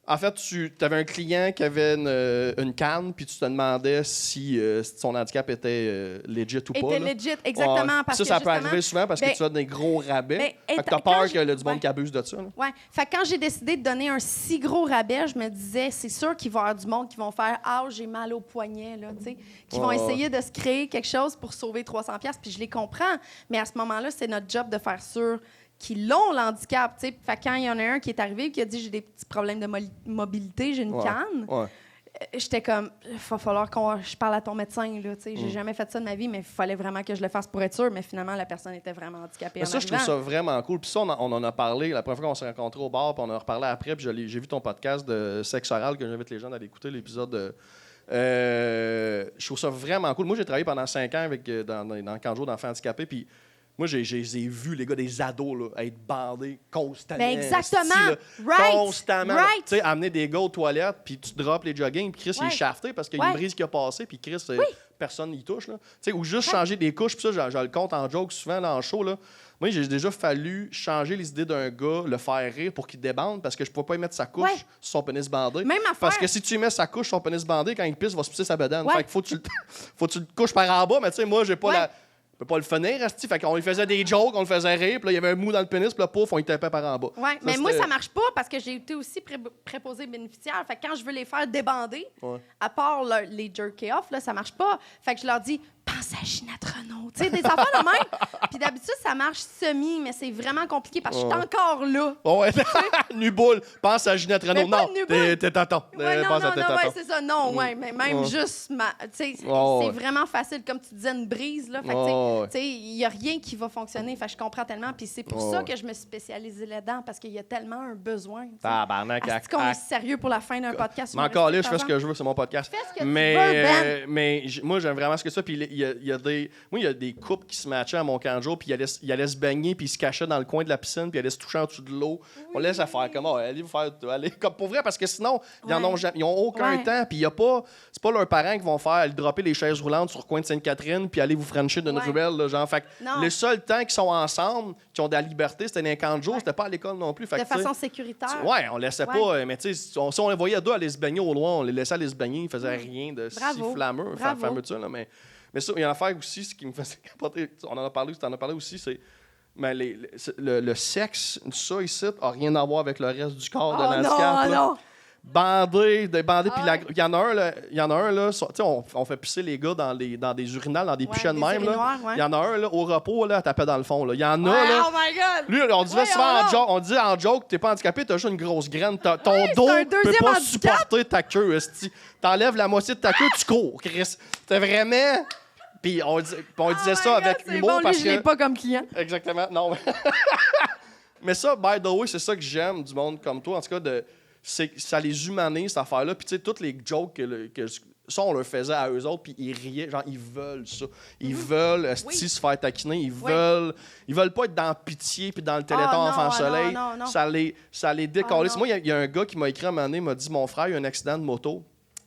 En fait, tu avais un client qui avait une canne, puis tu te demandais si son handicap était legit ou pas. Était legit, exactement. Parce ça peut arriver souvent parce que tu as des gros rabais. Tu as peur qu'il y ait du monde qui abuse de ça. Oui. Fait que quand j'ai décidé de donner un si gros rabais, je me disais, c'est sûr qu'il va y avoir du monde qui vont faire « Ah, j'ai mal au poignet », là, tu sais, qui vont essayer de se créer quelque chose pour sauver 300$. Puis je les comprends, mais à ce moment-là, c'est notre job de faire sûr qui l'ont, l'handicap. T'sais. Fait quand il y en a un qui est arrivé et qui a dit « J'ai des petits problèmes de mobilité, j'ai une canne », j'étais comme « Il va falloir que je parle à ton médecin. » J'ai jamais fait ça de ma vie, mais il fallait vraiment que je le fasse pour être sûr. Mais finalement, la personne était vraiment handicapée. Mais ça, je trouve ça vraiment cool. Puis ça, on en a parlé la première fois qu'on s'est rencontrés au bar, puis on en a reparlé après. Puis j'ai vu ton podcast de sexe oral, que j'invite les gens à aller écouter, l'épisode de... je trouve ça vraiment cool. Moi, j'ai travaillé pendant 5 ans dans le camp de jour d'enfants handicapés, puis moi, j'ai vu, les gars, des ados là, être bandés constamment. Ben exactement. Constamment. Tu sais, amener des gars aux toilettes, puis tu drops les jogging, puis Chris, il est shafté parce qu'il y a une brise qui a passé, puis Chris, personne n'y touche. Ou juste changer des couches, puis ça, je le compte en joke souvent dans le show. Là. Moi, j'ai déjà fallu changer les idées d'un gars, le faire rire pour qu'il débande, parce que je ne pouvais pas y mettre sa couche sur son pénis bandé. Même affaire. Parce que si tu y mets sa couche sur son pénis bandé, quand il pisse, il va se pisser sa bedaine. Fait qu'il faut que tu le couches par en bas, mais tu sais, moi, j'ai pas la... Je peux pas le finir, asti. Fait qu'on lui faisait des jokes, on le faisait rire, puis là, il y avait un mou dans le pénis, puis là, pouf, on y tapait par en bas. Oui, mais moi, ça marche pas parce que j'ai été aussi préposée bénéficiaire. Fait que quand je veux les faire débander, à part les jerky off, là, ça marche pas. Fait que je leur dis, pense à Ginette Renault. Tu sais, des affaires de même. Puis d'habitude, ça marche semi, mais c'est vraiment compliqué parce que je suis encore là. Ouais, Nuboule, pense à Ginette Renault. Non, t'es tonton. Non, c'est ça. Non, mais même juste, tu sais, c'est vraiment facile. Comme tu disais, une brise, là. Fait que, tu sais, il n'y a rien qui va fonctionner. Fait que je comprends tellement. Puis c'est pour ça que je me suis spécialisée là-dedans, parce qu'il y a tellement un besoin. Est-ce qu'on est sérieux pour la fin d'un podcast? Mais encore là, je fais ce que je veux, c'est mon podcast. Fais ce que tu veux, Ben. Mais moi, j'aime vraiment ce que ça. Puis il y a des couples qui se matchaient à mon camp de jour, puis ils allaient se baigner, puis ils se cachaient dans le coin de la piscine, puis ils allaient se toucher en dessous de l'eau. On laisse à faire comme, allez vous faire, allez, comme pour vrai, parce que sinon, ils n'ont aucun temps, puis c'est pas leurs parents qui vont faire, aller dropper les chaises roulantes sur le coin de Sainte-Catherine, puis aller vous frencher d'une ruelle, là, genre. Fait que le seul temps qu'ils sont ensemble, qui ont de la liberté, c'était dans un camp de jour, c'était pas à l'école non plus. Fait de façon sécuritaire. Ouais, on laissait pas, mais tu sais, si on les voyait deux aller se baigner au loin, on les laissait aller se baigner, ils faisaient rien de si flammeux, fameux de ça, là, mais ça, il y a une affaire aussi, ce qui me faisait capoter, on en a parlé, tu en as parlé aussi, c'est le sexe, ça ici, n'a rien à voir avec le reste du corps de handicap. Non. bandé, puis il y en a un, là, tu sais, on fait pisser les gars dans des urinales, dans des pichets de même, là. Il y en a un, là, au repos, là, tapé dans le fond, là. Il y en a, là. Oh my God! Lui, on disait souvent on dit en joke, t'es pas handicapé, t'as juste une grosse graine. Ton dos peut pas supporter ta queue, esti. T'enlèves la moitié de ta queue, tu cours, Chris. C'était vraiment... Puis on disait ça avec humour bon, parce lui, je l'ai pas comme client. Exactement, non. Mais ça, by the way, c'est ça que j'aime du monde comme toi, en tout cas, ça les humanise, cette affaire-là. Puis tu sais, toutes les jokes que ça, on leur faisait à eux autres, puis ils riaient. Genre, ils veulent ça. Ils veulent se faire taquiner. Ils veulent pas être dans Pitié puis dans le Téléthon Enfant Soleil. Non. Ça les décolle. Moi, il y a un gars qui m'a écrit à un moment donné, il m'a dit, mon frère, il a eu un accident de moto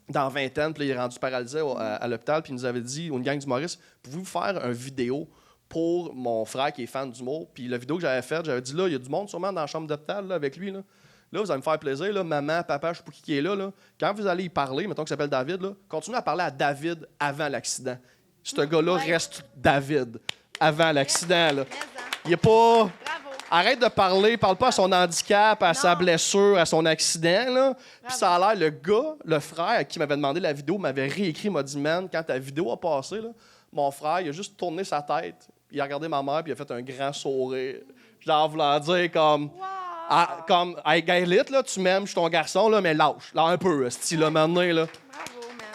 dans 20 ans, puis là, il est rendu paralysé à l'hôpital, puis il nous avait dit, une gang d'humoristes, pouvez-vous faire une vidéo pour mon frère qui est fan d'humour? Puis la vidéo que j'avais faite, j'avais dit, là, il y a du monde sûrement dans la chambre d'hôpital là, avec lui, là. Là, vous allez me faire plaisir, là, maman, papa, je sais pas qui est là, là. Quand vous allez y parler, mettons qu'il s'appelle David, là, continuez à parler à David avant l'accident. Ce gars-là reste David avant l'accident, là. Il est pas... Bravo. Arrête de parle pas à son handicap, à sa blessure, à son accident, là. Puis ça a l'air, le frère qui m'avait demandé la vidéo, m'avait réécrit, m'a dit, man, quand ta vidéo a passé, là, mon frère, il a juste tourné sa tête, il a regardé ma mère, puis il a fait un grand sourire. Genre, voulant dire comme... Wow. Hey, Gaëlite, là, tu m'aimes, je suis ton garçon, là, mais lâche. Là, un peu, style, là, maintenant, là. Bravo, man.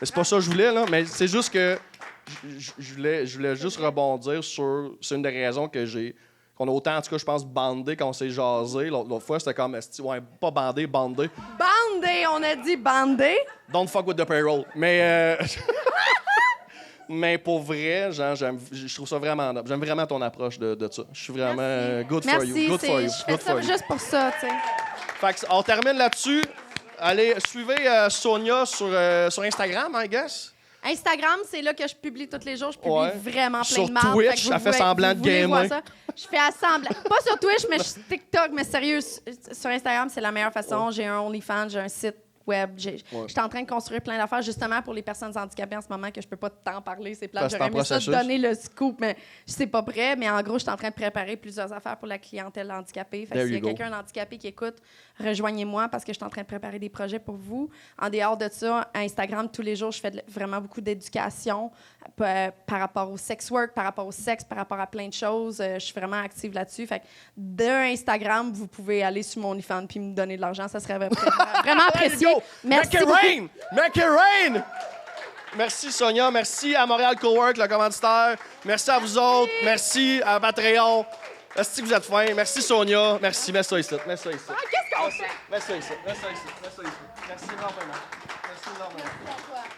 Mais c'est pas ça que je voulais, là, mais c'est juste que je voulais juste rebondir sur... C'est une des raisons qu'on a autant, en tout cas, je pense, bandé quand on s'est jasé. L'autre fois, c'était comme... Ouais, pas bandé, bandé. Bandé, on a dit bandé. Don't fuck with the payroll. Mais... Mais pour vrai, genre, je trouve ça vraiment noble. J'aime vraiment ton approche de ça. Je suis vraiment good for you. Good for you. Je fais ça juste pour ça, tu sais. Fait que on termine là-dessus. Allez, suivez Sonia sur Instagram, I guess. Instagram, c'est là que je publie tous les jours. Je publie vraiment plein de marde. Sur Twitch, elle fait semblant de gamer. Je fais semblant. Pas sur Twitch, mais sur TikTok. Mais sérieux, sur Instagram, c'est la meilleure façon. J'ai un OnlyFans, j'ai un site web. Je suis en train de construire plein d'affaires justement pour les personnes handicapées en ce moment que je peux pas t'en parler. C'est plate. J'aurais aimé ça te donner le scoop, mais je sais pas prêt. Mais en gros, je suis en train de préparer plusieurs affaires pour la clientèle handicapée. Fait que s'il y a quelqu'un handicapé qui écoute, rejoignez-moi parce que je suis en train de préparer des projets pour vous. En dehors de ça, Instagram, tous les jours, je fais vraiment beaucoup d'éducation par rapport au sex work, par rapport au sexe, par rapport à plein de choses. Je suis vraiment active là-dessus. Fait que de Instagram, vous pouvez aller sur mon OnlyFans puis me donner de l'argent. Ça serait vraiment apprécié. Merci beaucoup. Make it rain! Merci Sonia, merci à Montréal Cowork, le commanditaire. Merci à vous autres, merci à Patreon. Merci que vous êtes fins. Merci Sonia. Merci, mets ça ici. Mets ça ici. Qu'est-ce qu'on fait? Mets ça ici. Mets ça ici. Mets ça ici. Merci énormément. Merci énormément.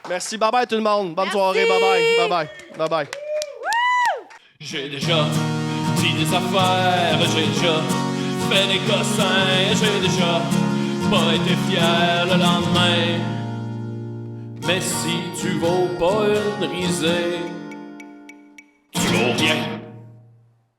Merci. Bye bye tout le monde. Bonne soirée. Bye bye. Bye bye. Bye bye. J'ai déjà dit des affaires, j'ai déjà fait des cossins, j'ai déjà pas été fier le lendemain. Mais si tu vaux pas une risée, tu vaux rien.